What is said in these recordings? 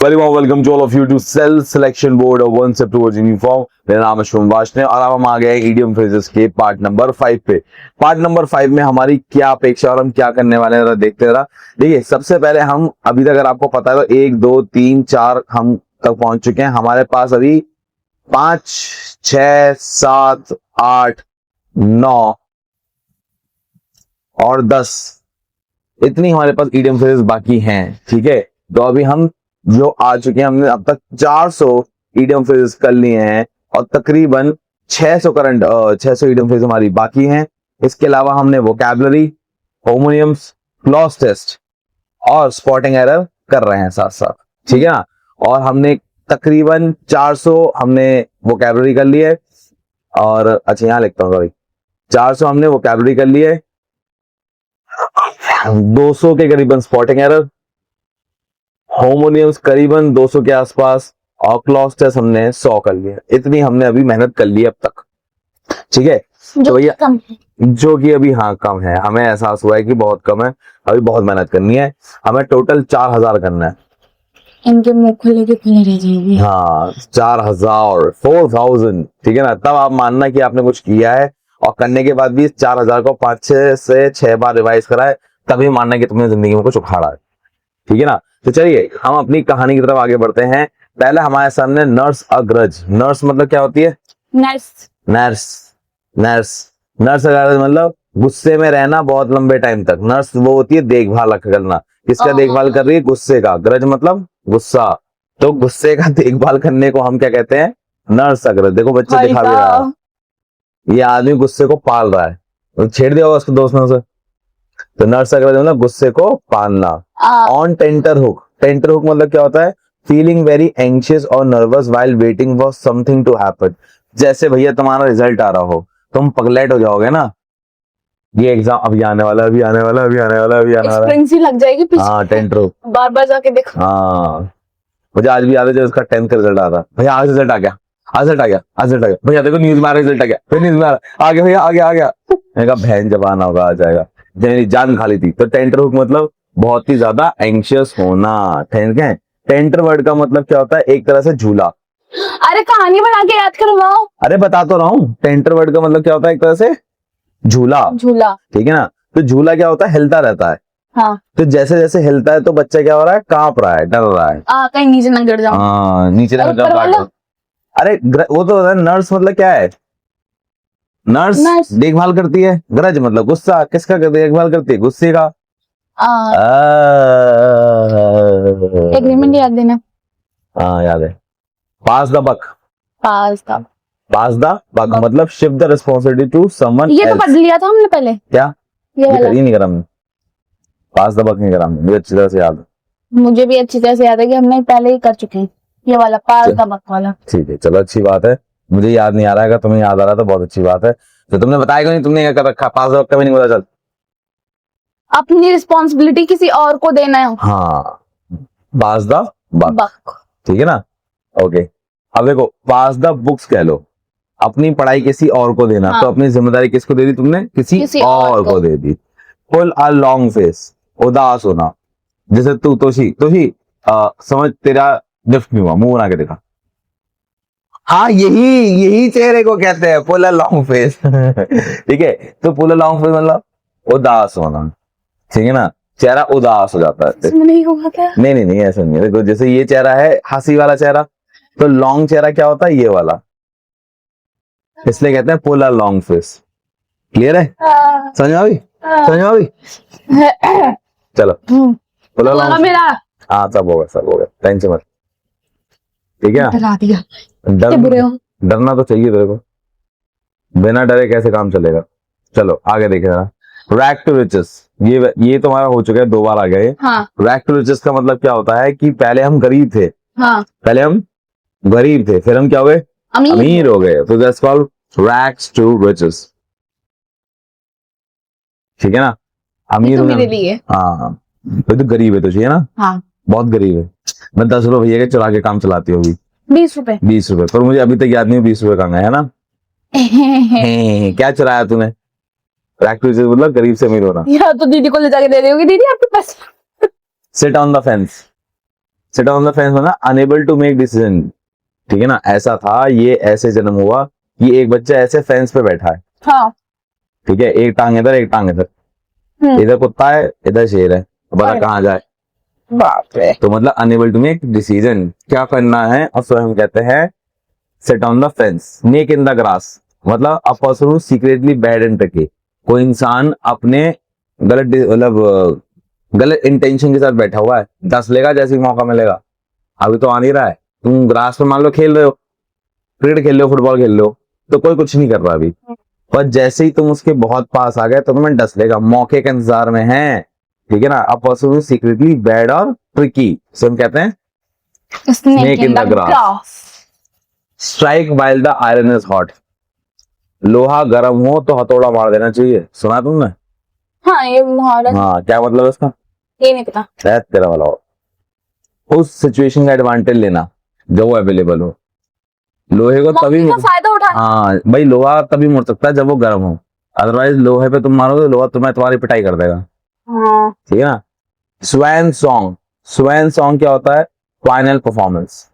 Very warm welcome to all of you to self selection board of one step towards uniform. मेरा नाम है शुभम वाशने और अब हम आ गए इडियम फ्रेजेस के पार्ट नंबर 5 पे। पार्ट नंबर 5 में हमारी क्या अपेक्षा और हम क्या करने वाले हैं देखते हैं। देखिए, सबसे पहले हम अभी तक अगर आपको पता है तो 1 2 3 4 हम तक पहुंच चुके हैं। हमारे पास अभी 5 6 7 8 9 और 10 इतनी हमारे पास इडियम फ्रेजेस बाकी हैं। ठीक है, तो अभी हम जो आ चुके हैं, हमने अब तक 400 इडियम फ्रेजेस कर लिए हैं और तकरीबन 600 इडियम फ्रेजेस हमारी बाकी हैं। इसके अलावा हमने वोकैबुलरी, होमोनियम्स, क्लॉज टेस्ट और स्पॉटिंग एरर कर रहे हैं साथ साथ। ठीक है ना, और हमने तकरीबन 400 हमने वोकैबुलरी कर लिए और अच्छा यहां लिखता हूँ, सॉरी 400 हमने वोकैबुलरी कर लिए, 200 के करीबन स्पॉटिंग एरर, होमोनियम्स करीबन 200 के आसपास और क्लॉज टेस्ट हमने 100 कर लिया। इतनी हमने अभी मेहनत कर ली अब तक। ठीक है, तो भैया जो कि अभी हाँ कम है, हमें एहसास हुआ है कि बहुत कम है, अभी बहुत मेहनत करनी है। हमें टोटल 4000 करना है। इनके मुंह खुले के खुले रह जाएंगे। हाँ 4000 4000। ठीक है ना, तब आप मानना कि आपने कुछ किया है और करने के बाद भी 4000 को 5 से 6 बार रिवाइज करा है, तभी मानना कि तुमने जिंदगी में कुछ उखाड़ा है। ठीक है ना, तो चलिए हम अपनी कहानी की तरफ आगे बढ़ते हैं। पहले हमारे सामने नर्स अग्रज। नर्स मतलब क्या होती है? नर्स। नर्स नर्स नर्स अग्रज मतलब गुस्से में रहना बहुत लंबे टाइम तक। नर्स वो होती है देखभाल करना। किसका देखभाल कर रही है? गुस्से का। ग्रज मतलब गुस्सा, तो गुस्से का देखभाल करने को हम क्या कहते हैं? नर्स अग्रज। देखो बच्चे दिखा भी रहा है, ये आदमी गुस्से को पाल रहा है, तो छेड़ दिया होगा उसको दोस्तों से। तो नर्स अग्रज मतलब गुस्से को पालना। On tenter hook. Tenter hook मतलब क्या होता है? फीलिंग वेरी एंशियस और nervous while waiting for something to happen. जैसे भैया तुम्हारा रिजल्ट आ रहा हो, तुम पगलेट हो जाओगे ना, ये एग्जाम अभी आने वाला, अभी आने वाला, अभी आने वाला, अभी आने वाला, एक्सपीरियंस ही लग जाएगी पीछे। हाँ टेंटर हुक, बार बार जाके देखो। हाँ मुझे आज भी याद है जब उसका 10th का रिजल्ट आता, भैया आज रिजल्ट आ गया, आज रिजल्ट आ गया, आज रिजल्ट आ गया, भैया देखो न्यूज में आ रहा रिजल्ट आ गया, फिर न्यूज में आ गया, भैया आ गया आ गया। मैंने कहा बहन जब आना होगा आ जाएगा, जब मेरी जान खाली थी। तो टेंटर हुक मतलब बहुत ही ज्यादा एंशियस होना। ठीक है, टेंटर वर्ड का मतलब क्या होता है? एक तरह से झूला। अरे कहानी बना के याद करवाओ। अरे बता तो रहा हूँ, टेंटर वर्ड का मतलब क्या होता है? एक तरह से झूला। झूला। ठीक है ना, तो झूला क्या होता है? हिलता रहता है। हाँ। तो जैसे जैसे हिलता है तो बच्चा क्या हो रहा है? कांप रहा है, डर रहा है। कहीं नीचे न गिर जाओ। हाँ नीचे ना गिर जाओ। अरे वो तो होता है। नर्स मतलब क्या है? नर्स देखभाल करती है। ग्रज मतलब गुस्सा। किसका देखभाल करती है? गुस्से का। एग्रीमेंट याद देना। हाँ याद है। पास the buck. Pass the buck मतलब shift the responsibility to someone. ये तो पढ़ लिया था हमने पहले। क्या? ये नहीं करा हमने। पास द बक नहीं करा हमने, मुझे अच्छी तरह से याद है। मुझे भी अच्छी तरह से याद है कि हमने पहले ही कर चुके हैं ये वाला पास द बक वाला। ठीक है चलो अच्छी बात है, मुझे याद नहीं आ रहा है, तुम्हें याद आ रहा तो बहुत अच्छी बात है। तो तुमने बताया क्यों नहीं? तुमने क्या कर रखा? पास द बक का भी नहीं पता। चल अपनी रिस्पॉन्सिबिलिटी किसी और को देना है। हाँ पास द बक। ठीक है ना, ओके। अब देखो पास द बुक्स कह लो, अपनी पढ़ाई किसी और को देना। हाँ। तो अपनी जिम्मेदारी किसको दे दी तुमने? किसी और को दे दी। पुल अ लॉन्ग फेस, उदास होना। जैसे तू तोशी समझ, तेरा लिफ्ट नहीं हुआ, मुंह बना के देखा। हाँ यही चेहरे को कहते हैं पुल अ लॉन्ग फेस। ठीक है, तो पुल अ लॉन्ग फेस मतलब उदास होना। ठीक है ना, चेहरा उदास हो जाता है। नहीं होगा क्या? नहीं ऐसा नहीं है। देखो जैसे ये चेहरा है हंसी वाला चेहरा, तो लॉन्ग चेहरा क्या होता है? ये वाला, इसलिए कहते हैं पुल अ लॉन्ग फेस। क्लियर है? समझ में भी चलो पुल अ लॉन्ग। मेरा हाँ सब होगा टेंशन मत। ठीक है, डरा दिया। डरना तो चाहिए तेरे को, बिना डरे कैसे काम चलेगा। चलो आगे देखे जरा। रैग टू रिचेस, ये तुम्हारा हो चुका है, 2 बार आ गया ये। हाँ। रैग टू रिचेस का मतलब क्या होता है कि पहले हम गरीब थे। हाँ। पहले हम गरीब थे, फिर हम क्या हो गए? अमीर हो गए। तो that's called rags to riches. ठीक है ना, अमीर होने लिए। हाँ तो गरीब है तो चाहिए ना। हाँ बहुत गरीब है। मैं 10 रुपए भैया के चुरा के काम चलाती होगी। 20 रुपए। 20 रुपए, पर मुझे अभी तक याद नहीं 20 रुपए कहाँ है ना। क्या चुराया तूने? रैग टू रिचेस मतलब गरीब से अमीर होना। या तो दीदी को ले जाके दे रही होगी, दीदी आपके पास। Sit on the fence. Sit on the fence मतलब अनेबल टू मेक डिसीजन, ठीक है ना। ऐसा था, ये ऐसे जन्म हुआ कि एक बच्चा ऐसे फेंस पे बैठा है, हाँ। ठीक है, एक टांग इधर एक टांग इधर, इधर कुत्ता है इधर शेर है, बता अरे कहाँ जाए। बाप रे। तो मतलब अनेबल टू मेक डिसीजन, क्या करना है, और सो हम कहते हैं sit on the fence. Snake in the grass मतलब a person secretly bad and tricky, कोई इंसान अपने मतलब गलत इंटेंशन के साथ बैठा हुआ है, दस लेगा जैसे ही मौका मिलेगा। अभी तो आ नहीं रहा है, तुम ग्रास पे मान लो खेल रहे हो, क्रिकेट खेल रहे हो, फुटबॉल खेल रहे हो, तो कोई कुछ नहीं कर रहा अभी, पर जैसे ही तुम उसके बहुत पास आ गए तो तुम्हें डस लेगा, मौके के इंतजार में है, ठीक है ना। अ पर्सन सीक्रेटली बैड और ट्रिकी, सो हम कहते हैं snake in the grass. Grass. Strike while the iron is hot, लोहा गर्म हो तो हथौड़ा मार देना चाहिए, सुना तुमने? हाँ, ये मुहावरा। हाँ, क्या मतलब है इसका? ये नहीं पता। शायद तेरा वाला हो। उस सिचुएशन का एडवांटेज लेना जब वो अवेलेबल हो, लोहे को तभी, मौके का फायदा उठाना। हाँ भाई, लोहा तभी मुड़ सकता है जब वो गर्म हो, अदरवाइज लोहे पे तुम मारोगे लोहा तुम्हारी पिटाई कर देगा, हाँ। ठीक है ना। स्वैन सॉन्ग, स्वैन सॉन्ग क्या होता है? फाइनल परफॉर्मेंस,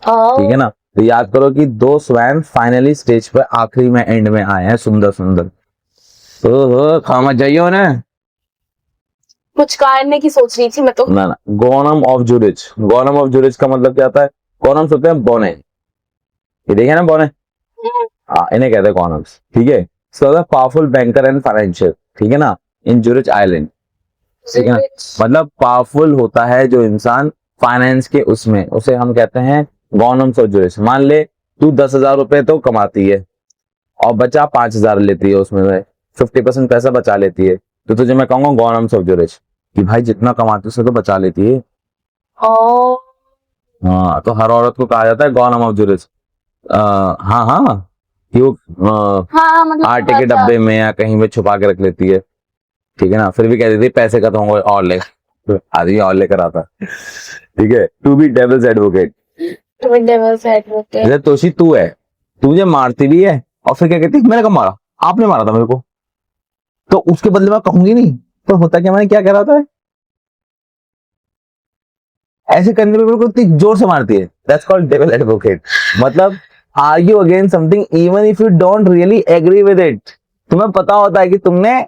ठीक है ना। तो याद करो कि दो स्वैन फाइनली स्टेज पे आखिरी में एंड में आए हैं, सुंदर सुंदर। तो खामा जाइयो ना। कुछ काटने की सोच रही थी मैं तो। ना ना, गोनम ऑफ जूरिच, गोनम ऑफ जूरिच का मतलब क्या होता है? कॉनम्स होते हैं बोने, ये देखे ना बोने, हाँ इन्हें कहते हैं कॉनम्स, ठीक है। So the powerful banker and financial, ठीक है ना, इन जूरिच आइलैंड, ठीक है ना। मतलब पावरफुल होता है जो इंसान फाइनेंस के उसमें, उसे हम कहते हैं गवर्नमेंट ऑफ जूरिच। मान ले तू 10,000 रुपए तो कमाती है और बचा 5,000 लेती है, उसमें से 50% पैसा बचा लेती है, तो तुझे मैं कहूंगा गवर्नमेंट ऑफ जूरिच कि भाई जितना कमाती है उसे तो बचा लेती है। ओ। हाँ, तो हर औरत को कहा जाता है गवर्नमेंट ऑफ जूरिच। हाँ हाँ, कि वो हाँ मतलब आटे के डब्बे में या कहीं पे छुपा के रख लेती है, ठीक है ना। फिर भी कह देती है पैसे खत्म हो गए और ले, आदमी और लेकर आता, ठीक है। टू बी डेविल्स एडवोकेट, जैसे तोशी तू है, तू मुझे मारती भी है और फिर क्या कहती है मैंने कब मारा, आपने मारा था मेरे को, तो उसके बदले में कहूंगी नहीं, तो होता क्या, मैंने क्या कह रहा था, ऐसे करने पे मेरे को इतनी जोर से मारती है, दैट्स कॉल्ड डेविल एडवोकेट। मतलब argue against something even if you don't really agree with it, तुम्हें पता होता है कि तुमने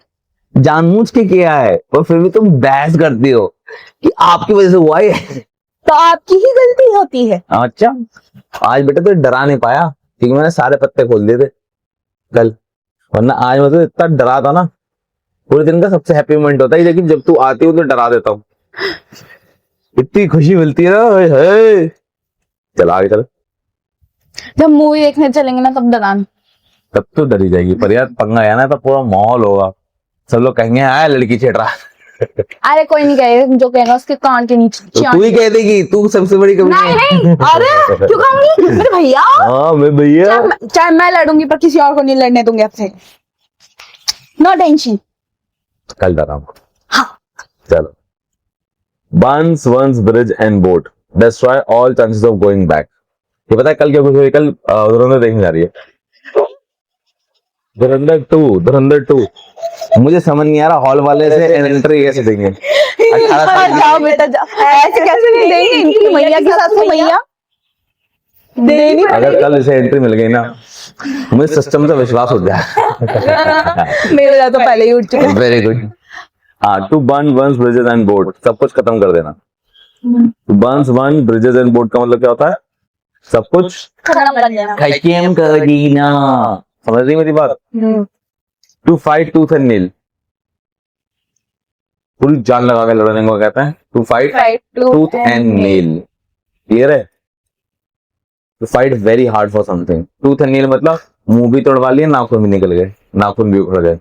जानबूझ के किया है, पर फिर भी तुम बहस करती हो कि आपकी वजह से हुआ है। तो आपकी ही गलती होती है। अच्छा, आज बेटा तो डरा नहीं पाया क्योंकि मैंने सारे पत्ते खोल दिए थे कल, वरना आज मैं तो इतना डरा था ना, पूरे दिन का सबसे हैप्पी मोमेंट होता है, लेकिन जब तू आती हो तो डरा देता हूँ, इतनी खुशी मिलती है ना, चल आगे चल। जब मूवी देखने चलेंगे ना तब डराना। तब तो डरी जाएगी, पर यार पंगा आया ना तो पूरा माहौल होगा, सब लोग कहेंगे आया लड़की छेड़ रहा। अरे कोई नहीं कहेगा, जो कहेगा उसके कान के नीचे तो तू ही कह देगी, तू सबसे बड़ी कमी नहीं नहीं, अरे क्यों कहूंगी, मेरे भैया। हाँ मैं भैया, चाहे मैं लड़ूंगी पर किसी और को नहीं लड़ने दूंगी आपसे, नो टेंशन। कल डरा हूँ। हाँ। चलो, burns one's bridge and boat, destroy all chances of going back. ये पता है कल क्या कुछ हुई? कल धुरंधर देखने जा रही है, धुरंधर टू। मुझे समझ नहीं आ रहा हॉल वाले से एंट्री कैसे देंगे, 18 साल जाओ बेटा जाओ, ऐसे कैसे नहीं देंगे, इनकी मैया के साथ मैया देनी अगर कल इसे एंट्री मिल गई ना, मुझे सिस्टम से विश्वास उठ गया। मेरा तो पहले ही उठ चुका है। Very good. हाँ, to burn one's bridges and boat, सब कुछ खत्म कर देना। Burns one bridges and boat का मतलब क्या होता है? सब कुछ खत्म कर देना। खत्म कर देना, समझ रही मेरी बात? To fight tooth and nail, पूरी जान लगा के लड़ने को कहते हैं to fight tooth and nail, clear है? To fight very hard for something, tooth and nail मतलब मुंह भी तोड़वा लिए, नाखून भी निकल गए, नाखून भी उखड़ गए।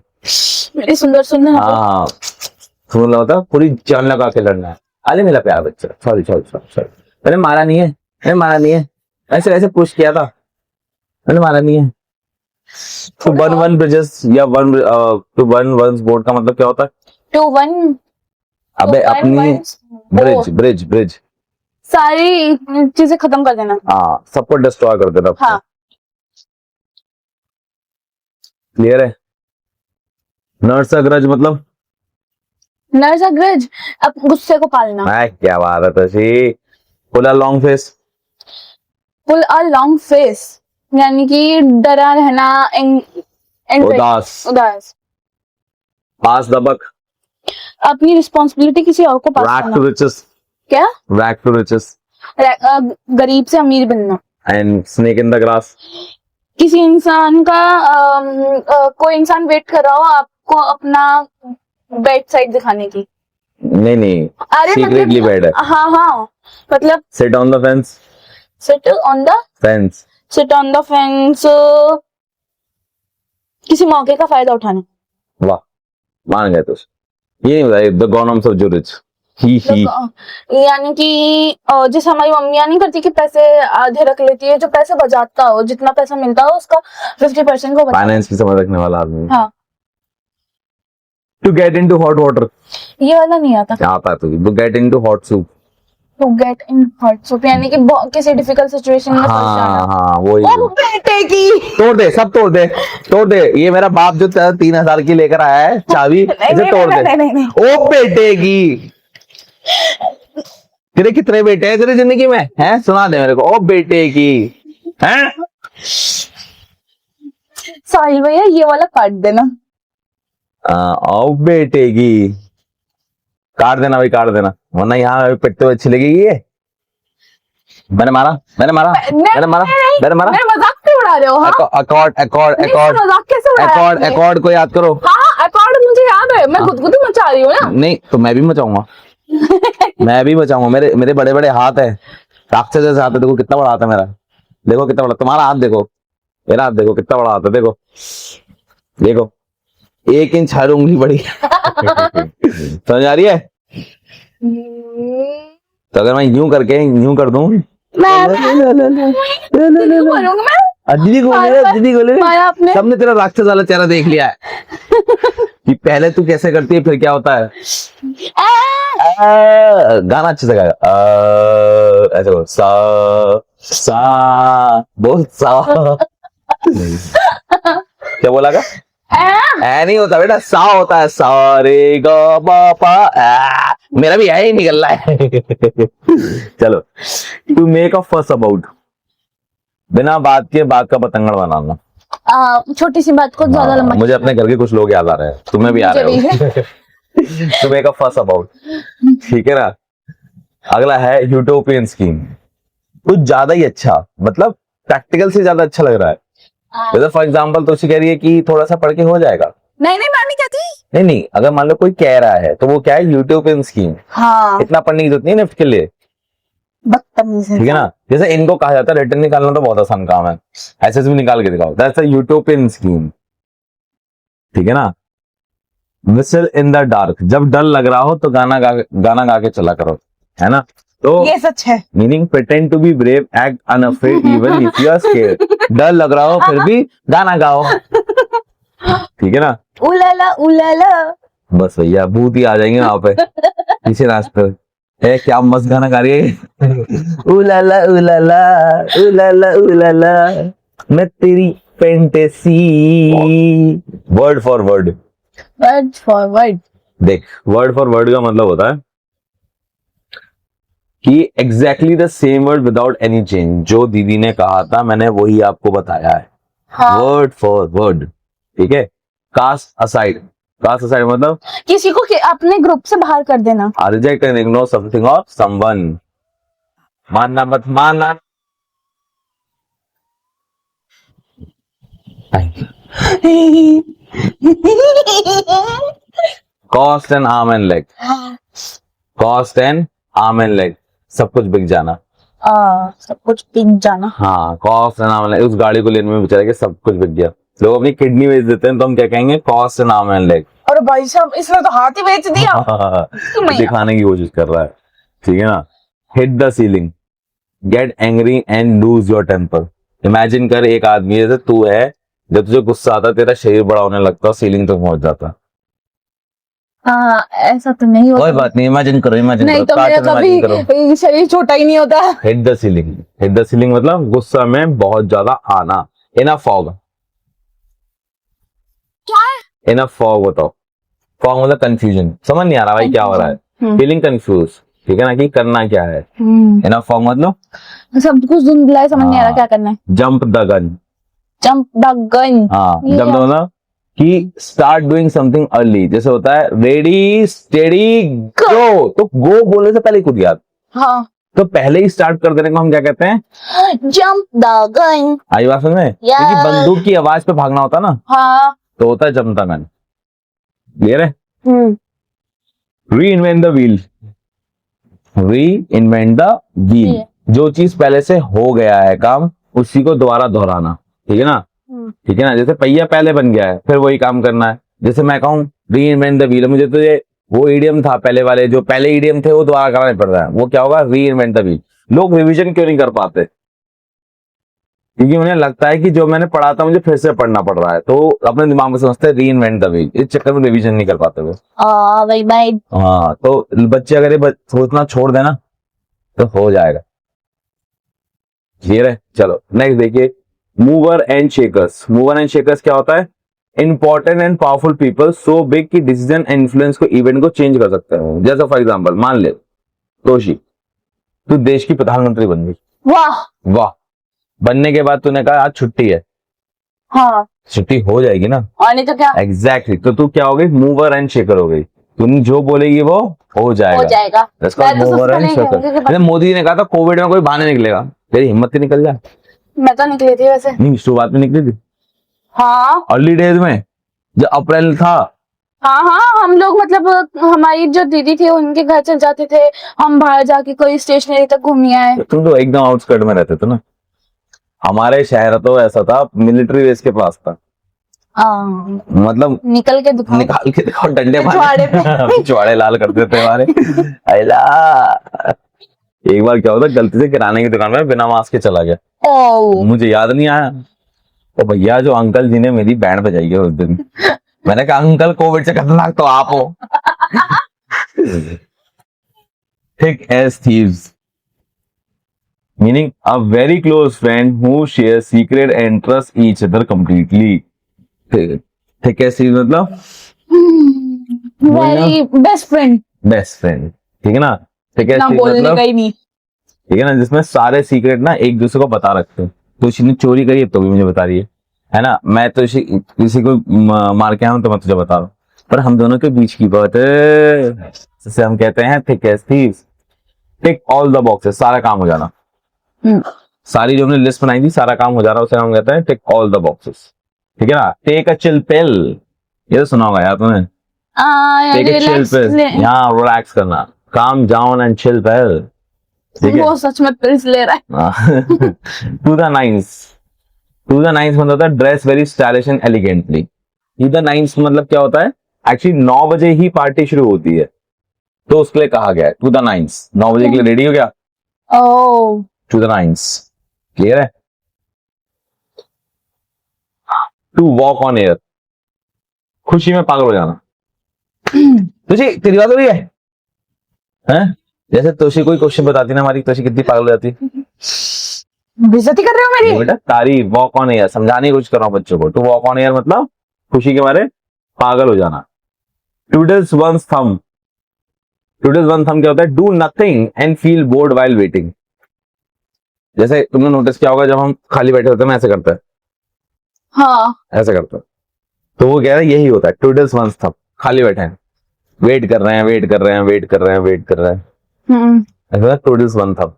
मेरी सुंदर सुंदर हाँ, सुन लो, होता पूरी जान लगा के लड़ना है। अरे मेरा प्यार बच्चा, सॉरी सॉरी सॉरी सॉरी, मैंने मारा नहीं है, मैंने मारा नहीं है, ऐसे ऐसे पुश किया था, मैंने मारा नहीं है। टू बर्न वन ब्रिजेस या टू बर्न वन बोट का मतलब क्या होता है? 2-1 अबे अपनी ब्रिज ब्रिज सारी चीजें खत्म कर देना। हाँ, सबको डिस्ट्रॉय कर देना। हाँ। क्लियर है? नर्स अग्रज मतलब नर्स अग्रज, अब गुस्से को पालना। क्या बात है तशी, pull a long face, pull a long face यानी कि डरा रहना, उदास, उदास, पास द बक, अपनी रिस्पॉन्सिबिलिटी किसी और को पास रैग करना। टू रिचेस, क्या? रैग टू रिचेस, गरीब से अमीर बनना। And snake in the grass, किसी इंसान का कोई इंसान वेट कर रहा हो आपको अपना बेड साइड दिखाने की। नहीं अरे सीक्रेटली बेड है, हाँ हाँ, मतलब seat on the fence, sit on the fence, sit on the fence, किसी मौके का फायदा उठाने। वाह मान गए तो ये नहीं बताइए द गॉनम्स ऑफ जुरिच, ही यानी कि जैसे हमारी मम्मियाँ नहीं करती कि पैसे आधे रख लेती है, जो पैसे बचाता हो, जितना पैसा मिलता हो उसका 50% को बचाता फाइनेंस की समझ रखने वाला आदमी। हो। हाँ, to get into hot water, ये वाला नहीं आता। आता है तो get into hot soup, to get in hot soup यानी कि किसी डिफिकल्ट सिचुएशन में फंस जाना। हाँ वही, ओ बेटे की, तोड़ दे सब, तोड़ दे ये मेरा बाप जो 3,000 की लेकर आया है चाबी, इसे तोड़ दे। नहीं। ओ बेटे की, तेरे कितने बेटे हैं तेरी जिंदगी में हैं, सुना दे मेरे को। ओ बेटे की हैं, साहिल भैया ये वाला काट देना। ओ बेटे की, काट देना भाई, काट देना, वरना यहाँ पिटते हुए अच्छी लगेगी ये। मैंने मारा मेरे मजाक क्यों उड़ा रहे हो? हाँ, मजाक कैसे उड़ा रहे हो? अकॉर्ड को याद करो। हाँ, अकॉर्ड मुझे याद है, मैं गुदगुदी मचा रही हूँ ना। नहीं तो मैं भी मचाऊंगा, मेरे बड़े बड़े हाथ है, राक्षस जैसे हाथ है, देखो कितना बड़ा हाथ है मेरा, देखो कितना बड़ा, तुम्हारा हाथ देखो, मेरा हाथ देखो कितना बड़ा हाथ है, देखो 1 इंच हर उंगली बड़ी समझ आ रही है? तो अगर मैं यूं कर दूं, दीदी को सबने तेरा राक्षस वाला चेहरा देख लिया है कि पहले तू कैसे करती है फिर क्या होता है। गाना अच्छे से गाएगा, ऐसे बोल, सा बोल, सा क्या बोला का? ऐ नहीं होता बेटा, सा होता है, सारे गा पा पा, मेरा भी यही निकल रहा है चलो, टू मेक अ फस अबाउट, बिना बात के बात का पतंगड़ बनाना। छोटी सी बात को ज्यादा लंबा। मुझे अपने घर के कुछ लोग याद आ रहे हैं, तुम्हें भी आ रहे हो टू मेक अ फस अबाउट, ठीक है ना। अगला है यूटोपियन स्कीम, कुछ ज्यादा ही अच्छा, मतलब प्रैक्टिकल से ज्यादा अच्छा लग रहा है। जैसे फॉर एग्जाम्पल तो उसे कह रही है कि थोड़ा सा पढ़ के हो जाएगा। नहीं मैं नहीं कहती। नहीं, अगर मान लो कोई कह रहा है तो वो क्या है, यूटोपियन स्कीम। हाँ, इतना पढ़ने की जरूरत नहीं है निफ्ट के लिए, बदतमीज है। ठीक है ना। जैसे इनको कहा जाता है रिटर्न निकालना तो बहुत आसान काम है, एसएसबी निकाल के दिखाओ, दैट्स अ यूटोपियन स्कीम, ठीक है ना। विसल इन द डार्क, जब डर लग रहा हो तो गाना गा के चला करो, है ना। तो ये सच है। Meaning pretend to be brave, act unafraid even if you are scared, डर लग रहा हो फिर भी गाना गाओ, ठीक है ना। उलाला बस भैया भूत ही आ जाएंगे वहां पे पीछे नाचते हुए, है क्या मस्त गाना गा रही है उलाला उलाला उलाला उलाला, मैं तेरी फैंटेसी, वर्ड फॉर वर्ड, देख वर्ड फॉर वर्ड का मतलब होता है कि exactly the same word without any change, जो दीदी ने कहा था मैंने वही आपको बताया है, वर्ड फॉर वर्ड, ठीक है। कास्ट असाइड मतलब किसी को अपने ग्रुप से बाहर कर देना, रिजेक्ट एंड इग्नोर समथिंग और समवन, मानना मत मानना, cost and arm and leg, cost and arm and leg, सब कुछ बिक जाना, सब कुछ बिक जाना। हाँ cost and arm and leg, उस गाड़ी को लेने में बेचारे के सब कुछ बिक गया, लोग अपनी किडनी बेच देते हैं तो हम क्या कहेंगे, cost and arm and leg. और भाई साहब इसने तो हाथ ही बेच दिया दिखाने की कोशिश कर रहा है, ठीक है ना। Hit the ceiling, get angry and lose your temper, imagine कर एक आदमी जैसे तू है, जब तुझे गुस्सा आता तेरा शरीर बड़ा होने लगता, सीलिंग तक पहुंच जाता। ऐसा तो नहीं होता, कोई बात नहीं, इमेजिन करो नहीं तो मेरा कभी शरीर छोटा ही नहीं होता। हिट द सीलिंग मतलब गुस्सा में बहुत ज्यादा आना, इन अ फॉग, क्या इन अ फॉग बताओ, फॉग मतलब कंफ्यूजन, समझ नहीं आ रहा भाई क्या हो रहा है, फीलिंग कंफ्यूज, ठीक है ना, कि करना क्या है। हम्म, इनफ फॉर्म मतलब सब कुछ धुंधला है, समझ नहीं आ रहा हाँ। क्या करना है। Jump the gun. Jump the gun. हाँ, ये जंप क्या? मतलब कि स्टार्ट डूइंग समथिंग अर्ली। जैसे होता है रेडी स्टेडी गो, तो गो बोलने से पहले कूद गया, हाँ, तो पहले ही स्टार्ट कर देने को हम क्या कहते हैं? Jump the gun. आई बात समझ में? क्योंकि बंदूक की आवाज पे भागना होता ना, हाँ। तो होता है जंप द गन। क्लियर है? हम्म, री इन्वेंट द व्हील। री इन्वेंट द व्हील, ये। जो चीज पहले से हो गया है काम, उसी को दोबारा दोहराना। ठीक है ना? ठीक है ना? जैसे पहिया पहले बन गया है, फिर वही काम करना है। जैसे मैं कहूँ री इन्वेंट द व्हील, मुझे तो ये वो ईडियम था पहले वाले, जो पहले ईडियम थे वो दोबारा कराने पड़ रहा है। वो क्या होगा? री इन्वेंट द व्हील। लोग रिवीजन क्यों नहीं कर पाते? क्योंकि उन्हें लगता है कि जो मैंने पढ़ा था मुझे फिर से पढ़ना पड़ रहा है, तो अपने दिमाग में समझते हैं री इन्वेंट द व्हील। इस चक्कर में रिवीजन नहीं कर पाते वो। वही भाई। हाँ, तो बच्चे अगर ये सोचना छोड़ देना तो हो जाएगा। क्लियर है? चलो नेक्स्ट देखिए, mover and shakers. Mover and shakers क्या होता है? Important and powerful people, so big कि डिसीजन एंड इन्फ्लुएंस को, इवेंट को चेंज कर सकते हैं। जैसे फॉर एग्जांपल मान ले तोशी, तू देश की प्रधानमंत्री बन गई। वाह। वाह। बनने के बाद तूने कहा आज छुट्टी है, हाँ, छुट्टी हो जाएगी ना? और नहीं तो क्या? एग्जैक्टली। तो तू क्या हो गई? मूवर एंड शेकर हो गई। तुम जो बोलेगी वो हो जाएगा। हो जाएगा। That's called मैं तो mover सबसे and नहीं shaker। कहूंगी कि जैसे मोदी ने कहा था कोविड में कोई बाहर नहीं निकलेगा, तेरी हिम्मत ही निकल जाए। मैं तो निकली थी वैसे। नहीं, शुरुआत में निकली थी, हाँ अर्ली डेज में, जब अप्रैल था। हाँ हाँ, हम लोग मतलब हमारी जो दीदी थी उनके घर चल जाते थे, हम बाहर जाके कोई स्टेशनरी तक घूमी आए। तुम तो एकदम आउटस्कर्ट में रहते थे ना। हमारे शहर तो ऐसा था, मिलिट्री बेस के पास था। मतलब निकल के दिखाओ। निकाल के देखो, डंडे पिछवाड़े पे। पिछवाड़े लाल कर देते हमारे। अला, एक बार क्या होता, गलती से किराने की दुकान में बिना मास्क के चला गया। ओ, मुझे याद नहीं आया, तो भैया जो अंकल जी ने मेरी बैंड बजाई है उस दिन, मैंने कहा अंकल कोविड से खतरनाक तो आप हो। Thick as thieves, meaning a very close friend who share secret and trust each other completely. Thick as thieves मतलब very best friend. Best friend. ठीक है ना? थिक एज ना थीव्स बोलने मतलब, का ही नहीं। ठीक है ना, जिसमें सारे सीक्रेट ना एक दूसरे को बता रखते हैं। तो इसने चोरी करी है तो भी मुझे बता रही है ना? मैं तो किसी को मार के आया हूं तो मैं तुझे बता रहा हूँ, पर हम दोनों के बीच की बात है, जिसे हम कहते हैं thick as thieves. Tick all the boxes, सारा काम हो जाना। सारी जो हमने लिस्ट बनाई थी, सारा काम हो जा रहा है, उसे हम कहते हैं टिक ऑल द बॉक्सेस। ठीक है ना? टेक अ चिल पिल, ये तो सुना होगा यार तूने। टेक अ चिल पिल, यहाँ रिलैक्स करना, calm down and chill pill. वो सच में पिल्स ले रहा है। To the nines. To the nines मतलब होता है dress very stylish and elegantly. To the nines मतलब क्या होता है? एक्चुअली 9 बजे ही पार्टी शुरू होती है, तो उसके लिए कहा गया है टू द नाइन्स। 9 बजे के लिए रेडी हो गया, ओह, टू द नाइन्स। क्लियर है? टू वॉक ऑन एयर, खुशी में पागल हो जाना। तुझे तेरी बात हो रही है? हैं? जैसे तोशी कोई क्वेश्चन बताती ना हमारी, तोशी कितनी पागल हो जाती। बेइज्जती कर रहे हो मेरी? बेटा तारीफ, वॉक ऑन एयर, समझाने की कोशिश कर रहा हूं बच्चों को। टू वॉक ऑन एयर मतलब खुशी के मारे पागल हो जाना। टूडल्स वंस थम। टूडल्स वन थम क्या होता है? Do nothing and feel bored while waiting. जैसे तुमने नोटिस किया होगा, जब हम खाली बैठे होते हैं ऐसे करते हैं, हाँ, ऐसे करते हैं, तो वो कह रहा है यही होता है टूडल्स वंस थम। खाली बैठे हैं, वेट कर रहे हैं, वेट कर रहे हैं, वेट कर रहे हैं, वेट कर रहे हैं, ऐसा टूडल्स वन थम।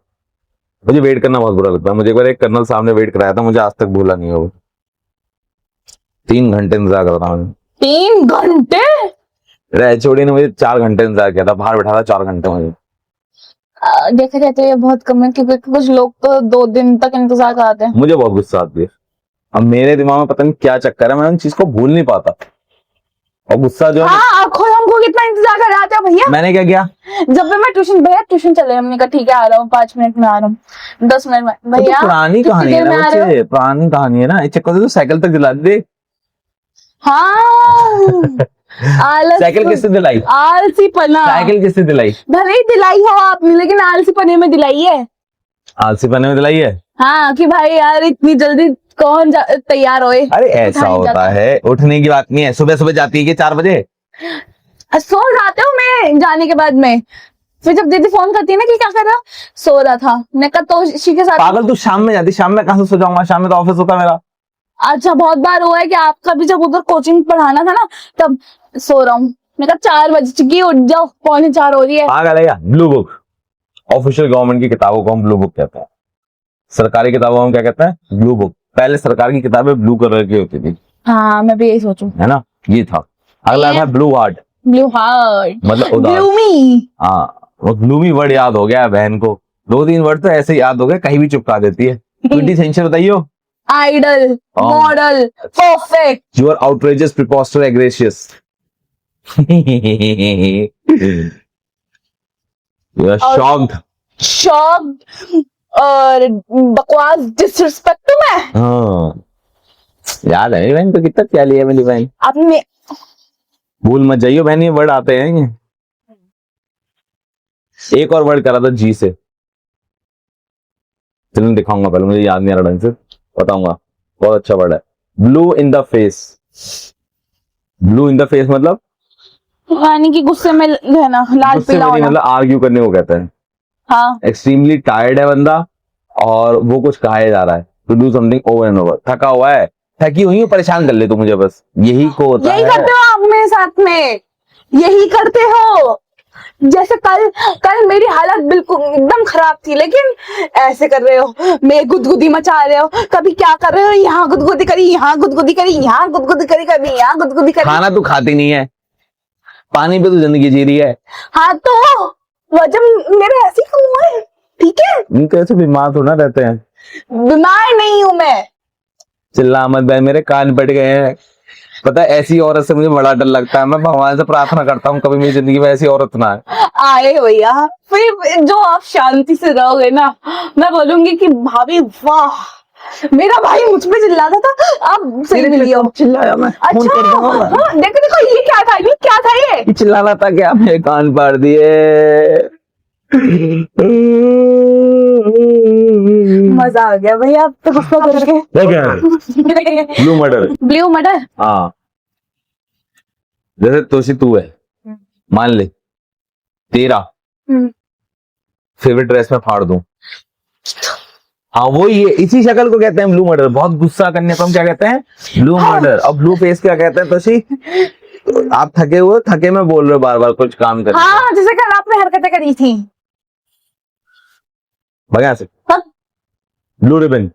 मुझे वेट करना बहुत बुरा लगता है। मुझे एक बार एक कर्नल साहब ने वेट कराया था, मुझे आज तक भूला नहीं हो। 3 घंटे इंतजार कर रहा हूँ। 3 घंटे? एचओडी ने मुझे 4 घंटे इंतजार किया था, बाहर बैठा था 4 घंटे मुझे। देखा जाए तो ये बहुत कम है, क्योंकि कुछ लोग तो 2 दिन तक इंतजार कराते हैं। मुझे बहुत गुस्सा आती है। अब मेरे दिमाग में पता नहीं क्या चक्कर है, मैं उन चीज को भूल नहीं पाता, और गुस्सा जो है। हाँ, खुद हमको कितना इंतजार कराते हो भैया। मैंने क्या किया? जब भी मैं ट्यूशन, भैया ट्यूशन चले, हमने कहा ठीक है आ रहा हूँ, 5 मिनट में आ रहा हूँ, 10 मिनट में। तो भैया पुरानी कितनी कहानी है देर ना में आ रहे हो? बच्चे, पुरानी कहानी है ना। इस चक्कर से तो साइकिल तक दिला दे। हाँ, आलस। साइकिल किससे दिलाई? आलसी पना। साइकिल किससे दिलाई? भले ही दिलाई हो आपने, लेकिन आलसी पने में दिलाई है। आलसी पने में दिलाई है। हाँ, कि भाई यार इतनी जल्दी कौन तैयार होए। अरे ऐसा होता है, उठने की बात नहीं है। सुबह सुबह जाती है कि 4 बजे? सो जाते हो मैं जाने के बाद में। फिर जब दीदी फोन करती है ना कि क्या कर रहा, सो रहा था, मैं कहा तोशी के साथ। पागल, तू शाम में जाती, शाम में कहाँ से सो जाऊंगा, शाम में तो ऑफिस होता मेरा। अच्छा, बहुत बार हुआ है कि आपका भी जब उधर कोचिंग पढ़ाना था ना, तब सो रहा हूँ। मैं कहा 4 बज चुकी, उठ जाओ, 3:45 हो रही है। पागल है क्या? ब्लू बुक, ऑफिशियल गवर्नमेंट की किताबों को हम ब्लू बुक कहते हैं। सरकारी किताबों को हम क्या कहते हैं? Blue book. पहले सरकार की किताबें ब्लू कलर की होती थी, हाँ, मैं भी यही सोचूं। है ना, ये था। अगला था ब्लू हार्ट, ब्लू हार्ट, मतलब उदास। ग्लूमी। हाँ, वो ग्लूमी वर्ड याद हो गया है बहन को, 2-3 वर्ड तो ऐसे याद हो गए, कहीं भी चिपका देती है। क्विटी सेंचर बताइयो। Idol, model, perfect. You are outrageous, preposterous, egregious. You are shocked. Shocked और बकवास, डिसरिस्पेक्ट टू मैं। हाँ, याद है मेरी बहन तो, कितना प्यारी है मेरी बहन। आपने भूल मत जाइयो बहन, ये वर्ड आते हैं ये। एक और वर्ड करा था जी से, चलो दिखाऊंगा, पहले मुझे याद नहीं आ रहा ढंग से, बताऊंगा। बहुत अच्छा वर्ड है, blue in the face. Blue in the face मतलब यानी कि गुस्से में रहना, लाल गुस्से पीला में नहीं, होना। मतलब आर्ग्यू करने को कहते हैं। हाँ, एक्सट्रीमली टायर्ड है बंदा और वो कुछ कहा जा रहा है, to do something over and over. थका हुआ है, थकी हुई हूँ, परेशान कर ले तू मुझे, बस यही को होता यही है। करते हो आप मेरे साथ में, यही करते हो। जैसे कल मेरी हालत बिल्कुल एकदम खराब थी, लेकिन ऐसे कर रहे हो, मैं गुदगुदी मचा रहे हो। कभी क्या कर रहे हो, यहाँ गुदगुदी करी, यहाँ गुदगुदी करी, यहाँ गुदगुदी करी, कभी यहाँ गुदगुदी करी। खाना तू खाती नहीं है, पानी पे तू जिंदगी जी रही है। हाँ, तो वजह मेरे ऐसे ही हुआ है, ठीक है। इनके ऐसे बीमार थोड़ा रहते हैं। बीमार नहीं हूं मैं। चिल्ला मत बहन, मेरे कान पड़ गए हैं। पता है, ऐसी औरत से मुझे बड़ा डर लगता है। मैं भगवान से प्रार्थना करता हूँ कभी मेरी जिंदगी में ऐसी औरत ना आए। आए भैया, फिर जो आप शांति से रहोगे ना, मैं बोलूंगी कि भाभी वाह, मेरा भाई मुझ पे चिल्लाता था, अब सही मिली हो। चिल्लाया मैं, फोन अच्छा, कर दूंगा मैं। हाँ, देखो देखो, ये क्या था, ये क्या था ये? ये चिल्लाना था क्या? मेरे कान पाड़ दिए। मजा आ गया भैया, अब तो गुस्सा करके। Blue murder. ब्लू मटर। हाँ, जैसे तोशी तू है, मान ले तेरा फेवरेट ड्रेस में फाड़ दूं, हाँ वो ये इसी शक्ल को कहते हैं ब्लू मर्डर। बहुत गुस्सा करने पर हम क्या कहते हैं? Blue murder. और ब्लू फेस क्या कहते हैं तोशी? आप थके हुए, थके में बोल रहे हो बार बार कुछ काम कर। हाँ, जैसे कल आपने हरकतें करी थी। भगा से। हाँ। Blue ribbon.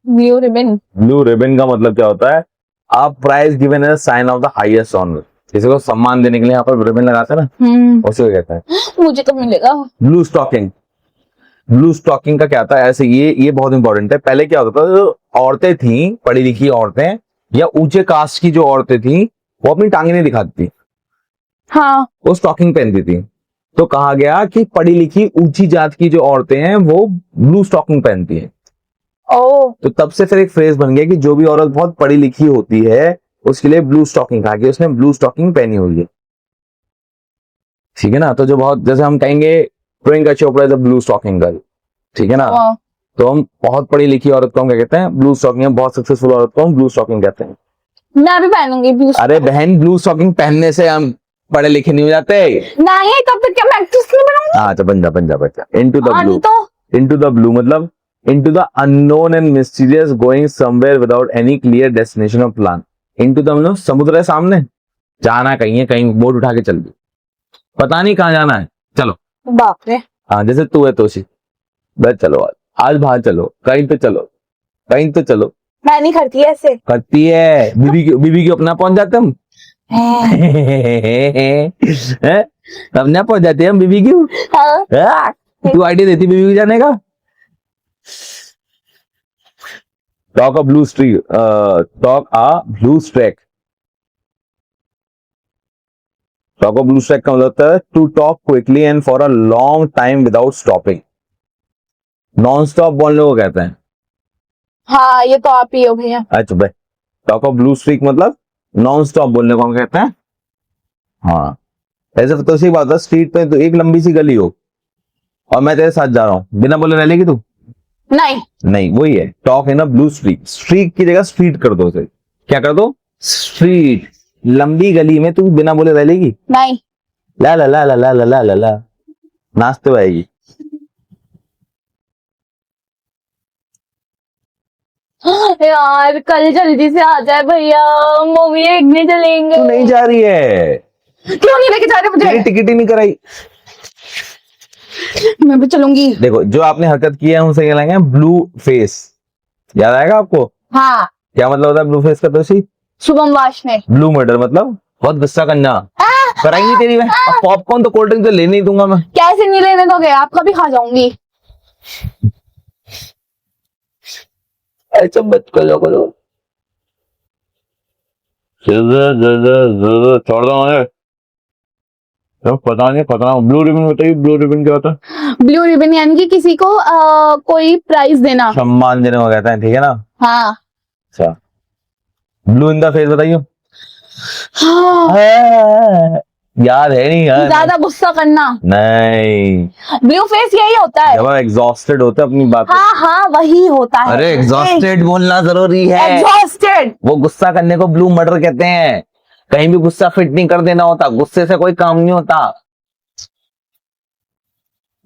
Blue ribbon. Blue ribbon का मतलब क्या होता है? आप prize given as sign of the highest honour. किसी को सम्मान देने के लिए यहाँ पर रिबन लगाते हैं ना, उसे कहते हैं। मुझे कब मिलेगा? Blue stocking. ब्लू स्टॉकिंग का क्या था? ऐसे ये बहुत इंपॉर्टेंट है। पहले क्या होता था, जो औरतें थी, पढ़ी लिखी औरतें या ऊंचे कास्ट की जो औरतें थी, वो अपनी टांगे नहीं दिखाती थी, हाँ, वो स्टॉकिंग पहनती थी। तो कहा गया कि पढ़ी लिखी ऊंची जात की जो औरतें हैं वो ब्लू स्टॉकिंग पहनती हैं। ओ, तो तब से फिर एक फ्रेज बन गया कि जो भी औरत बहुत पढ़ी लिखी होती है उसके लिए ब्लू स्टॉकिंग कहा कि उसने ब्लू स्टॉकिंग पहनी हुई है। ठीक है ना? तो जो बहुत, जैसे हम कहेंगे Priyanka Chopra is a blue stocking girl, ठीक है ना? तो हम बहुत पढ़ी लिखी औरत को हम क्या कहते हैं? Blue stocking. बहुत सक्सेसफुल औरत को हम ब्लू स्टॉकिंग कहते हैं। मैं भी पहनूंगी ब्लू। अरे बहन, ब्लू स्टॉकिंग पहनने से हम पढ़े लिखे नहीं हो जाते। नहीं, तब तक क्या मैं एक्ट्रेस नहीं बनूंगी? हाँ, तो बन जा बन जा बन जा। Into the blue. तो इनटू द ब्लू मतलब into the unknown and mysterious, going somewhere without any clear destination और प्लान। इनटू द मतलब समुद्र है सामने, जाना कहीं है, कहीं बोट उठा के चल दी, पता नहीं कहाँ जाना है, चलो। बाप रे। हाँ, जैसे तू है तोशी, बस चलो आज बाहर चलो, कहीं तो चलो, कहीं तो चलो। मैं नहीं करती ऐसे। करती है, बीबी के अपना पहुंच जाते हम। तब ना पहुंच जाते हम बीबी क्यों? हाँ। तू आइडिया देती बीबी को जाने का। Talk a blue streak, talk a blue streak. Talk a blue streak का मतलब होता है to talk quickly and for a long time without stopping. Non stop बोलने को कहते हैं। हाँ, ये तो आप ही हो भैया। अच्छा भाई, टॉक ऑफ ब्लू स्ट्रीक मतलब नॉन स्टॉप बोलने को हम कहते हैं। हाँ, ऐसे तो सी बात है, स्ट्रीट पे तो एक लंबी सी गली हो और मैं तेरे साथ जा रहा हूँ, बिना बोले रह लेगी तू? नहीं, नहीं, वही है टॉक है ना ब्लू स्ट्रीक। स्ट्रीक की जगह स्ट्रीट कर दो उसे। क्या कर दो? स्ट्रीट। लंबी गली में तू बिना बोले रह लेगी? नहीं। ला ला ला ला ला ला ला ला ला। नाचते हुए आएगी। यार कल जल्दी से आ जाए भैया, मूवी देखने चलेंगे। तू नहीं जा रही है, क्यों नहीं लेके जा रहे तेरी मुझे? टिकट ही नहीं कराई। मैं भी चलूंगी। देखो जो आपने हरकत की है उसे कहलाएंगे ब्लू फेस। याद आएगा आपको? हाँ, क्या मतलब होता है ब्लू फेस का? दोषी शुभम वाशने। ब्लू मर्डर मतलब बहुत गुस्सा करना। कराएंगी तेरी मैं। अब पॉपकॉर्न तो कोल्ड ड्रिंक तो लेने ही दूंगा मैं। कैसे नहीं लेने दोगे? आपका भी खा जाऊंगी। ऐसा मत करो करो। छोड़ दो मुझे। तो पता नहीं पता। ब्लू रिबन बताइए, ब्लू रिबन क्या होता है? ब्लू रिबन यानी कि किसी को कोई प्राइज देना। सम्मान देने को कहते हैं, ठीक है ना? हाँ। अच्छा, ब्लू इन द फेस बताइए। हाँ, याद है नहीं यार? ज्यादा गुस्सा करना। नहीं, ब्लू फेस यही होता है। जब आप एग्जॉस्टेड होते हैं अपनी बात। हाँ हाँ, वही होता है। अरे एग्जॉस्टेड बोलना जरूरी है। एग्जॉस्टेड। वो गुस्सा करने को ब्लू मर्डर कहते हैं। कहीं भी गुस्सा फिट नहीं कर देना होता, गुस्से से कोई काम नहीं होता।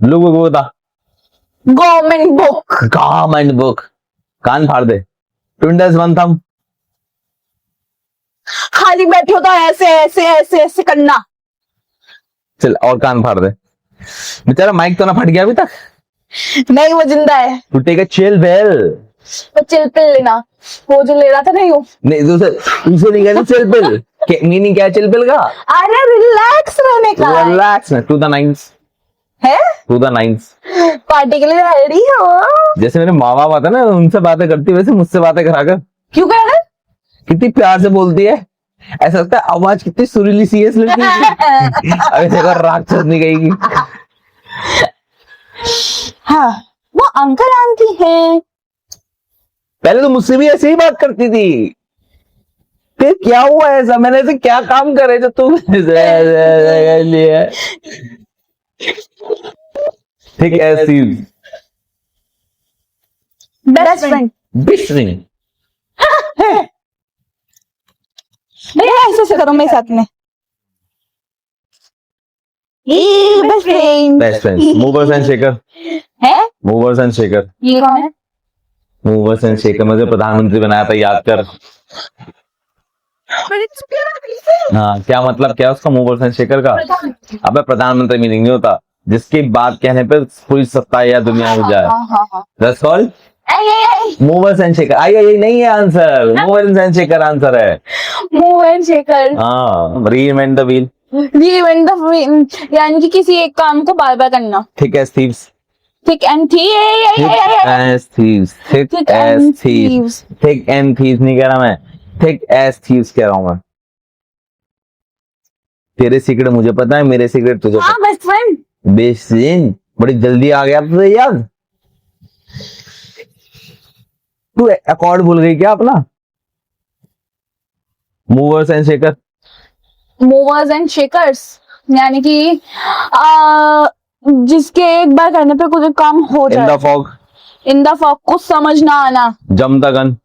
ब्लू बुक बता। Government book. Government book. कान फाड़ दे। टुंडस वन थम। खाली बैठे हो तो ऐसे ऐसे ऐसे ऐसे करना। चल और कान फाड़ दे। बेचारा माइक तो ना फट गया अभी तक। नहीं, वो जिंदा है। To take a chill pill. तो चिल पिल लेना, वो जो ले रहा था नहीं वो। नहीं दूसरे नहीं कहते चिल पिल। मीनिंग क्या है चिल पिल का? अरे रिलैक्स रहने का है। Relax to the nines. है? To the nines. पार्टी के लिए रेडी हो? जैसे मेरे माँ बाप आते ना उनसे बातें करती वैसे मुझसे बातें कराकर। क्यों कर रहे? कितनी प्यार से बोलती है, ऐसा लगता है आवाज कितनी सुरीली सी है इस लड़की की। अभी देखो राक्षस नहीं कहेगी। हाँ, वो अंकल आंटी है। पहले तो मुझसे भी ऐसे ही बात करती थी, फिर क्या हुआ ऐसा? मैंने ऐसे क्या काम करे जो तुम लिए? ठीक ऐसी बेस्ट फ्रेंड। बिश्रिंग। ऐसे ऐसे करो मेरे साथ में। Best friend. Best friends movers and shaker. है? Movers and shaker. ये कौन है? मूवर्स एंड शेकर मुझे प्रधानमंत्री बनाया था, याद कर। हाँ क्या मतलब क्या उसका मूवर्स एंड शेकर का? अबे प्रधानमंत्री मीनिंग नहीं होता जिसकी बात कहने पे पूरी सत्ता या दुनिया में जाए। That's called movers and shaker. आई नहीं है answer, movers and shaker answer है। Move and shaker. हाँ reinvent the wheel. Reinvent the wheel यानी कि किसी एक काम को बार बार करना। Thick as thieves. Thick and thick as thieves. Thick as thieves. Thick and thieves नहीं कह रहा मैं, थिक एज थीव्स कह रहा हूं मैं। तेरे सीक्रेट मुझे पता है, मेरे सीक्रेट तुझे हाँ बेस्ट फ्रेंड। Best friend. बड़ी जल्दी आ गया तुझे याद। तू अकॉर्ड भूल गई क्या अपना? Movers and shaker. Movers and shakers यानी कि जिसके एक बार करने पे कुछ काम हो इन जाए। The fog. In the fog कुछ समझ ना आना। जम द गन।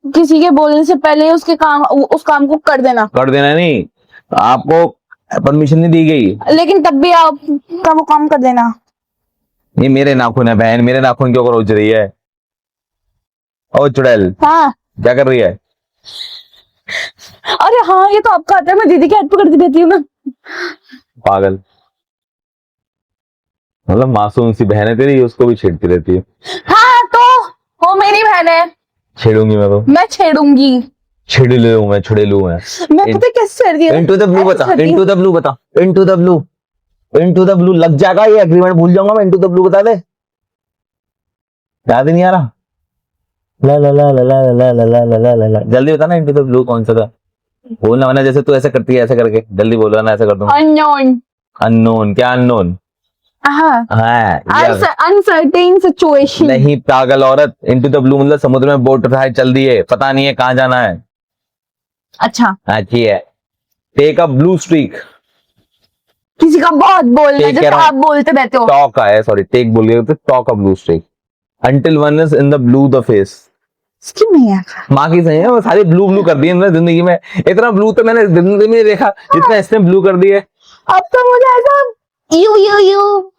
किसी के बोलने से पहले उसके काम उस काम को कर देना। कर देना नहीं, आपको परमिशन नहीं दी गई लेकिन तब भी आप का वो काम कर देना। ये मेरे नाखून है बहन, मेरे नाखून क्यों रोज रही है? ओ चुड़ैल हाँ। क्या कर रही है? अरे हाँ, ये तो आपका आता है, मैं दीदी के हाथ पकड़ती रहती हूँ ना। पागल, मतलब मासूम सी बहन है तेरी, उसको भी छेड़ती रहती है। हाँ तो वो मेरी बहन है। छेड़ूंगी मैं तो। मैं छेड़ूंगी। छेड़ू मैं, छेड़ू मैं। मैं पता है कैसे छेड़ती हूँ? इनटू द ब्लू बता, इनटू द ब्लू बता, into the blue. Into the blue लग जाएगा, ये एग्रीमेंट भूल जाऊंगा मैं। इनटू द ब्लू बता दे, याद ही नहीं आ रहा। ला ला ला ला ला ला ला ला ला ला ला, जल्दी बता ना इनटू द ब्लू कौन सा था? बोलना वरना जैसे तू ऐसे करती है ऐसे करके जल्दी बोल ना, ऐसे कर दूंगा। अननोन। अननोन क्या अननोन? हाँ, हाँ अनसर्टेन सिचुएशन। नहीं पागल औरत, इनटू द ब्लू मतलब समुद्र में बोट उठाए चल दी है, पता नहीं है कहाँ जाना है। अच्छा, अच्छी है। Take a blue streak. किसी का बहुत बोलना Take जैसे care आप बोलते रहते हो। टॉक है, सॉरी टेक बोल गए तो talk a blue streak. Until one is in the blue the face. इसकी नहीं आता। माँ की सही है, वो सारी ब्लू ब्लू कर दी है जिंदगी में। इतना ब्लू तो मैंने जिंदगी में नहीं देखा जितना इसने ब्लू कर दी है। अब तो मुझे ऐसा you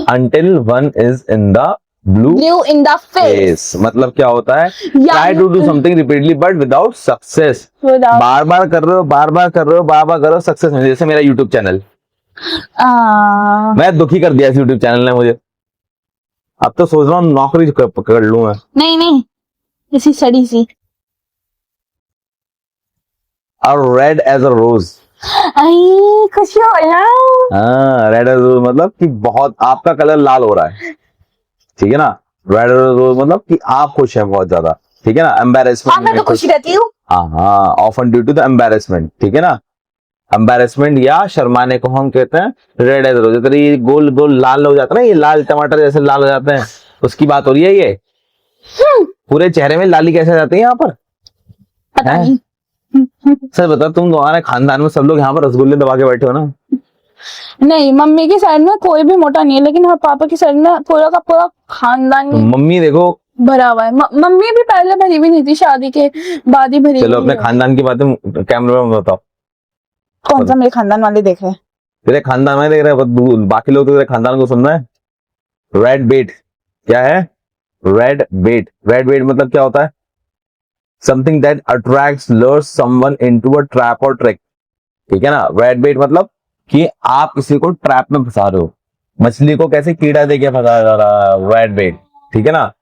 until one is in the blue blue in the face face. मतलब क्या होता है, या- try to do something repeatedly but without success. without बार बार कर रहे हो, बार बार कर रहे हो, बार बार करो, सक्सेस नहीं। जैसे मेरा यूट्यूब चैनल, मैं दुखी कर दिया इस यूट्यूब चैनल ने मुझे। अब तो सोच रहा हूँ नौकरी कर लूं मैं। नहीं इसी सड़ी सी। और रेड एज अ रोज, आई खुशी हो ना। हाँ रेड एज अ रोज मतलब कि बहुत आपका कलर लाल हो रहा है, ठीक है ना। रेड एज अ रोज मतलब कि आप खुश हैं बहुत ज्यादा, ठीक है ना। हाँ एम्बेरसमेंट मैं तो खुशी रहती हूँ। हाँ often due to the embarrassment, ठीक है ना। एम्बेरसमेंट या शर्माने को हम कहते हैं रेड एज रोज। तो ये गोल गोल लाल हो जाता है ना, ये लाल टमाटर जैसे लाल हो जाते हैं, उसकी बात हो रही है ये। पूरे चेहरे में लाली कैसे आ जाती है यहाँ पर, पता हैं? नहीं। सर बता, तुम तुम्हारे खानदान में सब लोग यहाँ पर रसगुल्ले दबा के बैठे हो ना। नहीं मम्मी की साइड में कोई भी मोटा नहीं है, लेकिन हाँ पापा की साइड में पूरा का पूरा खानदान ही मम्मी देखो, भरा हुआ है। मम्मी भी पहले भरी हुई नहीं थी, शादी के बाद ही भरी चलो हुई अपने है। खानदान की बातें कैमरे में बताओ। कौन सा मेरे खानदान वाले देख रहे हैं? तेरे खानदान में देख रहे हैं, बाकी लोग तो तेरे खानदान को सुन रहे हैं। रेड बेट क्या है? रेड बेट, रेड बेट मतलब क्या होता है? Something that attracts lures someone into a trap और ट्रिक, ठीक है ना। रेड बेट मतलब कि आप किसी को ट्रैप में फंसा रहे हो। मछली को कैसे कीड़ा देके फंसाया जा रहा है, रेड बेट, ठीक है ना।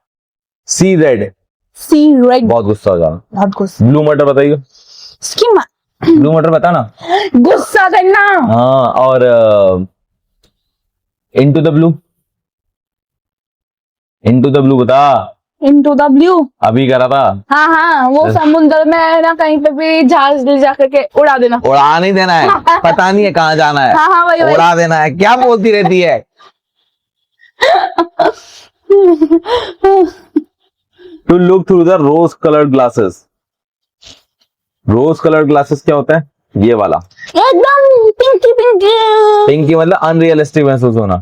सी रेड, सी रेड, बहुत गुस्सा हो जाना। बहुत गुस्सा। ब्लू मटर बताइए, इसकी माँ ब्लू मटर बता ना। गुस्सा करना। हाँ, और into the blue, into the blue बता, इनटू द ब्लू। अभी करा था। हाँ वो समुद्र में है ना, कहीं पे भी जहाज ले जा करके उड़ा देना। उड़ा नहीं देना है, पता नहीं है कहाँ जाना है, हाँ वही उड़ा देना है। क्या बोलती रहती है? To look through the rose coloured glasses. Rose coloured glasses क्या होता है? ये वाला एकदम पिंकी पिंकी। पिंकी मतलब अनरियलिस्टिक महसूस होना,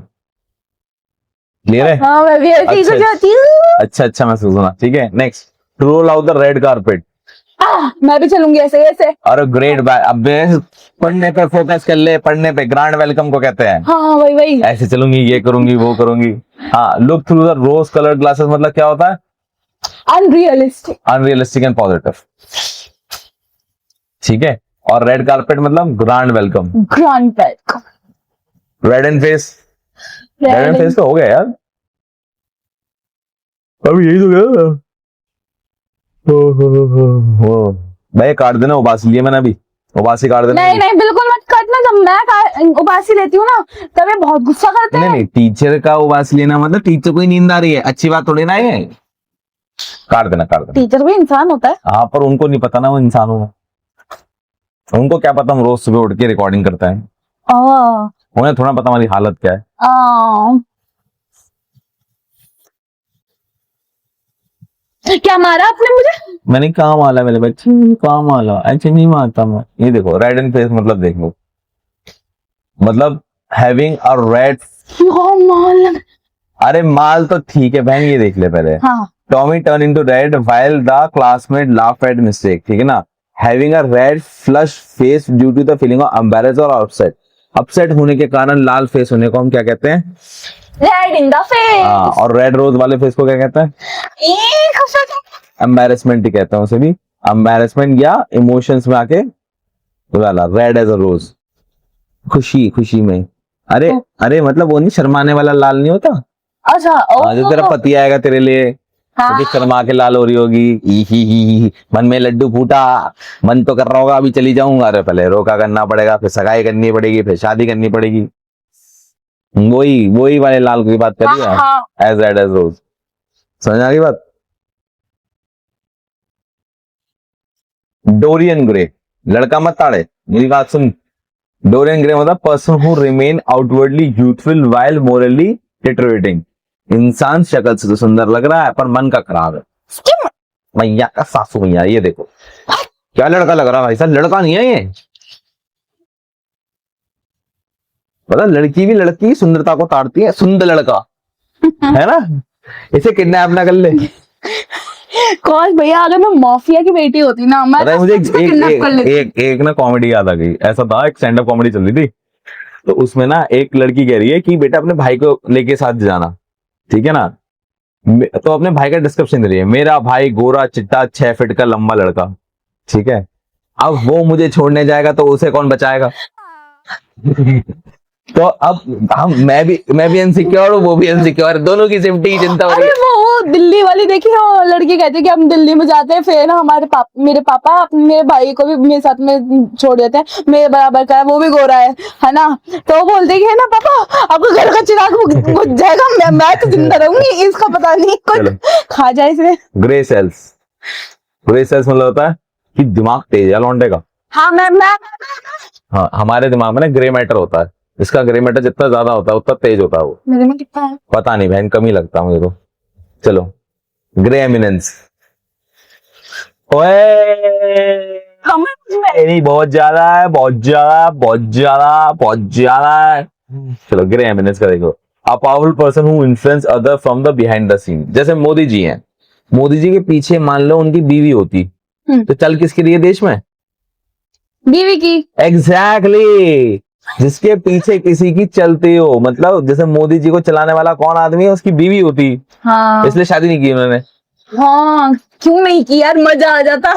क्लियर है? हाँ मैं भी ऐसी अच्छा, हो जाती हूँ। अच्छा महसूस होना, ठीक है। Next, to roll out the red carpet. मैं भी चलूंगी ऐसे ऐसे। और ग्रेट बाय, अब पढ़ने पे फोकस कर ले, पढ़ने पे। ग्रांड वेलकम को कहते हैं। हाँ वही ऐसे चलूंगी, ये करूंगी, वो करूंगी। हाँ, look through the rose coloured glasses मतलब क्या होता है? अनरियलिस्टिक। अनरियलिस्टिक एंड पॉजिटिव, ठीक है। और रेड कारपेट मतलब grand welcome. Grand welcome. Red and face, red and face तो हो गया यार, अब यही तो गया। भाई काट देना, उबासी लिए मैंने अभी, उबासी काट देना। नहीं बिल्कुल मत काटना। जब मैं उबासी लेती हूँ ना, तब ये बहुत गुस्सा करते हैं। नहीं टीचर का उबासी लेना मतलब टीचर को ही नींद आ रही है, अच्छी बात थोड़ी ना है। काट देना, काट देना। टीचर भी इंसान होता है। हाँ, पर उनको नहीं पता ना वो इंसान हो। उनको क्या पता हम रोज सुबह उठ के रिकॉर्डिंग करते हैं, उन्हें थोड़ा पता हमारी हालत क्या है। क्या मारा आपने मुझे? मैंने कहा माला मेरे बच्चे, कहा माला, ऐसे नहीं मारता मैं। ये देखो रेड एंड फेस मतलब देख लो, मतलब हैविंग अ रेड। माल। अरे माल तो ठीक है बहन, ये देख ले पहले। हाँ। Tommy turn into red while the classmate laugh at mistake, ठीक है ना। Having a red flush face due to the feeling of embarrass और अपसेट। अपसेट होने के कारण लाल फेस होने को हम क्या कहते हैं? Red in the face. हाँ, और रेड रोज वाले फेस को क्या कहते हैं? एम्बैरेसमेंट ही कहते हैं उसे भी। एम्बैरेसमेंट या इमोशंस में आके वाला रेड एज अ रोज, खुशी में। अरे मतलब वो नहीं, शर्माने वाला लाल नहीं होता। अच्छा जो तेरा पति आएगा तेरे लिए, तो शर्मा के लाल हो रही होगी, ही मन में लड्डू फूटा, मन तो कर रहा होगा अभी चली जाऊंगा। अरे पहले रोका करना पड़ेगा, फिर सगाई करनी पड़ेगी, फिर शादी करनी पड़ेगी। वही वाले लाल की बात कर रही है, एज रेड एज रोज। समझ आ गई बात? डोरियन ग्रे, लड़का मत ताड़े, मेरी बात सुन। डोरियन ग्रे मतलब person who remain outwardly youthful while morally deteriorating. इंसान शक्ल से तो सुंदर लग रहा है पर मन का खराब है। मैया का सासू मैया, ये देखो क्या लड़का लग रहा है भाई साहब, लड़का नहीं है ये। पता, लड़की भी लड़की की सुंदरता को ताड़ती है, सुंदर लड़का है ना, इसे किडनैप ना कर ले। कौन भैया, अगर मैं माफिया की बेटी होती ना, मैं पता है मुझे किडनैप कर लेती। एक ना कॉमेडी याद आ गई। ऐसा था, एक स्टैंड अप कॉमेडी चल रही थी, तो उसमें ना एक लड़की कह रही है कि बेटा अपने भाई को लेके साथ जाना, ठीक है ना। तो अपने भाई का डिस्क्रिप्शन दे रही है, मेरा भाई गोरा चिट्टा 6 फीट का लंबा लड़का, ठीक है। अब वो मुझे छोड़ने जाएगा तो उसे कौन बचाएगा। तो अब मैं भी इनसिक्योर हूँ, वो भी इनसिक्योर, दोनों की सेफ्टी की चिंता हो रही अरे है। वो दिल्ली वाली देखी हो, लड़की कहती है कि हम दिल्ली में जाते हैं, फिर मेरे पापा मेरे भाई को भी मेरे साथ में छोड़ देते हैं, मेरे बराबर का है, वो भी गोरा है ना। तो वो बोलते हैं कि है ना पापा आपको घर का चिराग बुझ जाएगा, मैं तो जिंदा रहूंगी, इसका पता नहीं चलो। कुछ खा जाए इसे। ग्रे सेल्स, ग्रे सेल्स मतलब होता है कि दिमाग तेज है लौंडे का। हाँ मैं हाँ, हमारे दिमाग में ना ग्रे मैटर होता है, इसका ग्रे मैटर जितना ज्यादा होता है उतना तेज होता है वो। मेरे में कितना है? पता नहीं बहन, कम ही लगता है मुझे तो। चलो, ग्रे एमिनेंस, ओए नहीं, बहुत ज्यादा है, बहुत ज्यादा, बहुत ज्यादा, बहुत ज्यादा है। चलो, ग्रे एमिनेंस का देखो, a powerful person who influence other from the behind the scene. जैसे मोदी जी हैं, मोदी जी के पीछे मान लो उनकी बीवी होती, तो चल किसके लिए देश में? बीवी की। एग्जैक्टली जिसके पीछे किसी की चलती हो, मतलब जैसे मोदी जी को चलाने वाला कौन आदमी है, उसकी बीवी होती, हाँ इसलिए शादी नहीं की उन्होंने। हाँ, क्यों नहीं की यार, मजा आ जाता।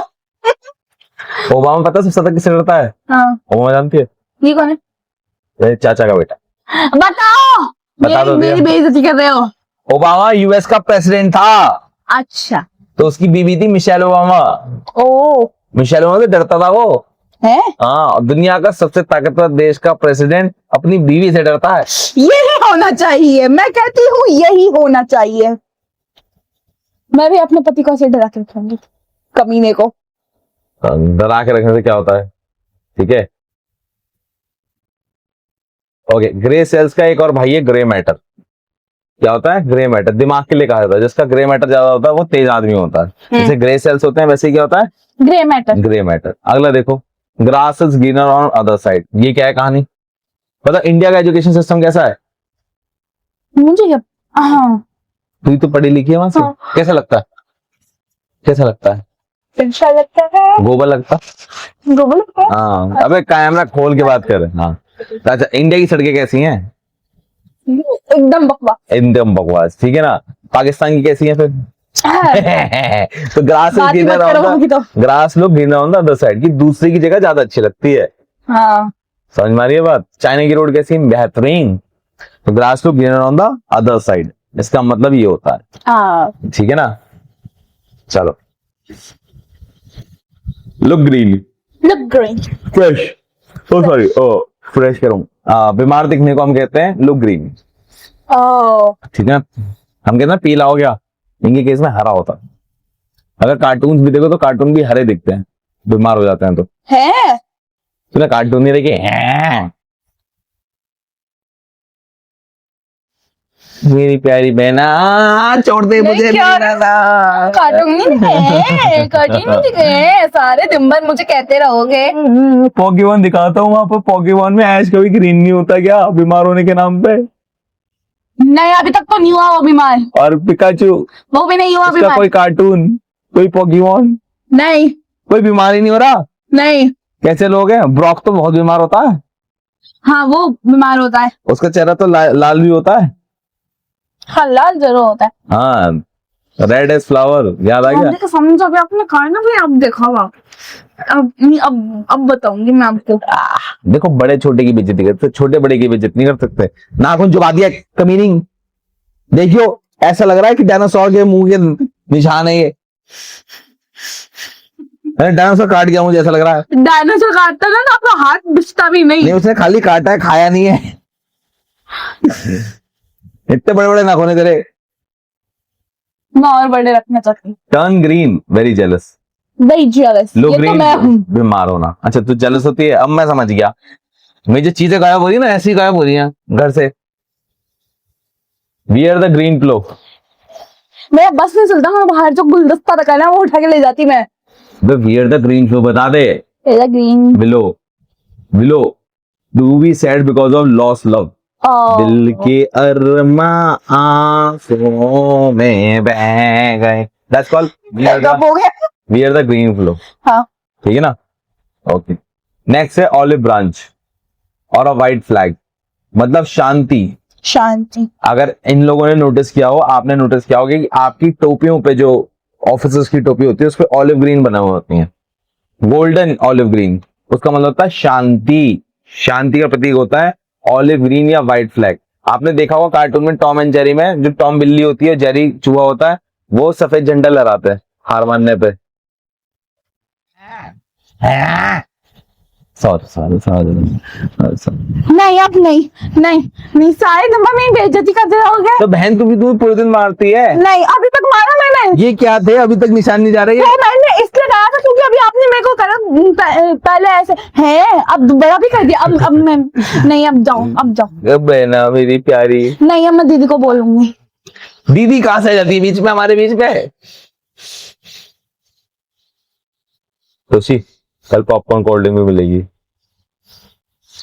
ओबामा पता है सबसे ज्यादा किससे डरता है? हाँ, ओबामा जानती है? ये कौन है? मेरे चाचा का बेटा। बताओ। बता दो मेरी बेइज्जती कर रहे हो। ओबामा यूएस का प्रेसिडेंट था, अच्छा। तो उसकी बीवी थी मिशेल ओबामा। ओ मिशेल ओबामा से डरता था वो। है, हाँ, दुनिया का सबसे ताकतवर देश का प्रेसिडेंट अपनी बीवी से डरता है। यही होना चाहिए, मैं कहती हूँ यही होना चाहिए। मैं भी अपने पति को ऐसे डरा के रखूंगी, कमीने को। डरा के रखने से क्या होता है, ठीक है। ओके, ग्रे सेल्स का एक और भाई है ग्रे मैटर। क्या होता है ग्रे मैटर? दिमाग के लिए कहा जाता है, जिसका ग्रे मैटर ज्यादा होता है वो तेज आदमी होता है। जैसे ग्रे सेल्स होते हैं वैसे ही क्या होता है, ग्रे मैटर। Grey matter. अगला देखो, grass is greener on other side. ये क्या है कहानी? पता इंडिया का एजुकेशन सिस्टम कैसा है? मुझे क्या, हाँ तू तो पढ़ी लिखी है वहां से, हाँ। कैसा लगता है? कैसा लगता है? अच्छा लगता है, गोबर लगता? गोबर लगता है। हाँ, अबे कैमरा खोल के बात कर। हाँ, अच्छा, इंडिया की सड़कें कैसी हैं? एकदम बकवास। एकदम बकवास, ठीक है ना। पाकिस्तान की कैसी हैं फिर? तो ग्रास बात ही मत करो वहाँ की तो। ग्रास लोग greener on the other side की दूसरे की जगह ज्यादा अच्छी लगती है। हाँ, समझ में आ रही है बात? चाइना की रोड कैसी है? बेहतरीन। तो ग्रास लोग greener on the other side, इसका मतलब ये होता है, हाँ। ठीक है ना। चलो, look green, look green. Fresh, oh sorry, oh fresh करूं, बीमार दिखने को हम कहते हैं लुक ग्रीन, ओ ठीक है। हम कहते हैं पीला हो गया, इनके केस में हरा होता है। अगर कार्टून भी देखो तो कार्टून भी हरे दिखते हैं, बीमार हो जाते हैं तो। है, तूने कार्टून नहीं देखे हैं? मेरी प्यारी बहना, छोड़ दे मुझे। कार्टून नहीं दिखे, कार्टून नहीं दिखे, सारे दिन भर मुझे कहते रहोगे। पोकेमॉन दिखाता हूँ वहां पर, पोकेमॉन में ऐश कभी ग्रीन नहीं होता क्या, बीमार होने के नाम पे? नहीं, अभी तक तो नहीं हुआ वो बीमार, और पिकाचू, वो भी नहीं हुआ उसका बीमार। कोई कार्टून, कोई पोकेमॉन, नहीं कोई बीमार ही नहीं हो रहा। नहीं, कैसे लोग हैं? ब्रॉक तो बहुत बीमार होता है, हाँ वो बीमार होता है। उसका चेहरा तो लाल भी होता है। हाँ, लाल जरूर होता है। हाँ, रेड एज फ्लावर, याद आ गया? देखो समझो, अभी आपने कहा ना, फिर अब देखा हुआ। अब बताऊंगी मैं आपको। देखो, बड़े छोटे की बेइज्जती करते, छोटे बड़े की बेइज्जती नहीं कर सकते। नाखून चुबा दिया कमीनी, देखियो ऐसा लग रहा है कि डायनासोर के मुंह के निशान है ये। डायनासोर काट गया मुझे ऐसा लग रहा है। डायनासोर काटता ना तो आपका हाथ बिछता भी नहीं। नहीं, उसने खाली काटा है, खाया नहीं है। इतने बड़े बड़े नाखून है तेरे। मैं और बड़े रखना चाहती हूँ। Turn green, very jealous. Very jealous, लो ये तो ग्रीन, मैं हूँ। बीमार होना। अच्छा, तू जेलस होती है, अब मैं समझ गया। मेरी जो चीजें गायब हो रही है ना, ऐसी गायब हो रही हैं घर से। वियर द ग्रीन प्लो। मेरा बस नहीं चलता, मैं बाहर जो गुलदस्ता रखा है ना वो उठा के ले जाती मैं। वियर द ग्रीन फ्लो बता दे। Green willow, willow do be sad because of loss love. दिल के अरमा आंसुओं में बह गए, that's called wear the green flow. हाँ, ठीक है ना। ओके, नेक्स्ट है ऑलिव ब्रांच और अ वाइट फ्लैग। मतलब शांति। शांति। अगर इन लोगों ने नोटिस किया हो, आपने नोटिस किया होगा कि आपकी टोपियों पे जो ऑफिसर्स की टोपी होती है उस पे ऑलिव ग्रीन बना हुआ होती है, गोल्डन ऑलिव ग्रीन, उसका मतलब होता है शांति। शांति का प्रतीक होता है ऑलिव ग्रीन या व्हाइट फ्लैग। आपने देखा होगा कार्टून में टॉम एंड जेरी में, जो टॉम बिल्ली होती है, जेरी चूहा होता है, वो सफेद झंडा लहराते हैं हार मानने पे। Sorry sorry sorry. नहीं अब नहीं, नहीं नहीं, सारे नंबर में बेइज्जती करते रहोगे। तो बहन तुम्हें पूरे दिन मारती है। नहीं अभी तक मारा मैंने। ये क्या थे, अभी तक निशान नहीं जा रही है। वो मैंने इसलिए कहा था क्योंकि अभी आपने मेरे को करा पहले ऐसे है, अब बड़ा भी कर दिया। अब मैं नहीं, अब जाऊं, अब जाऊं। बहना मेरी प्यारी। नहीं अब मैं दीदी को बोलूंगी। दीदी कहां से आ जाती है बीच में, हमारे बीच में। खुशी, कल पॉपकॉर्न कोल्ड ड्रिंक भी मिलेगी।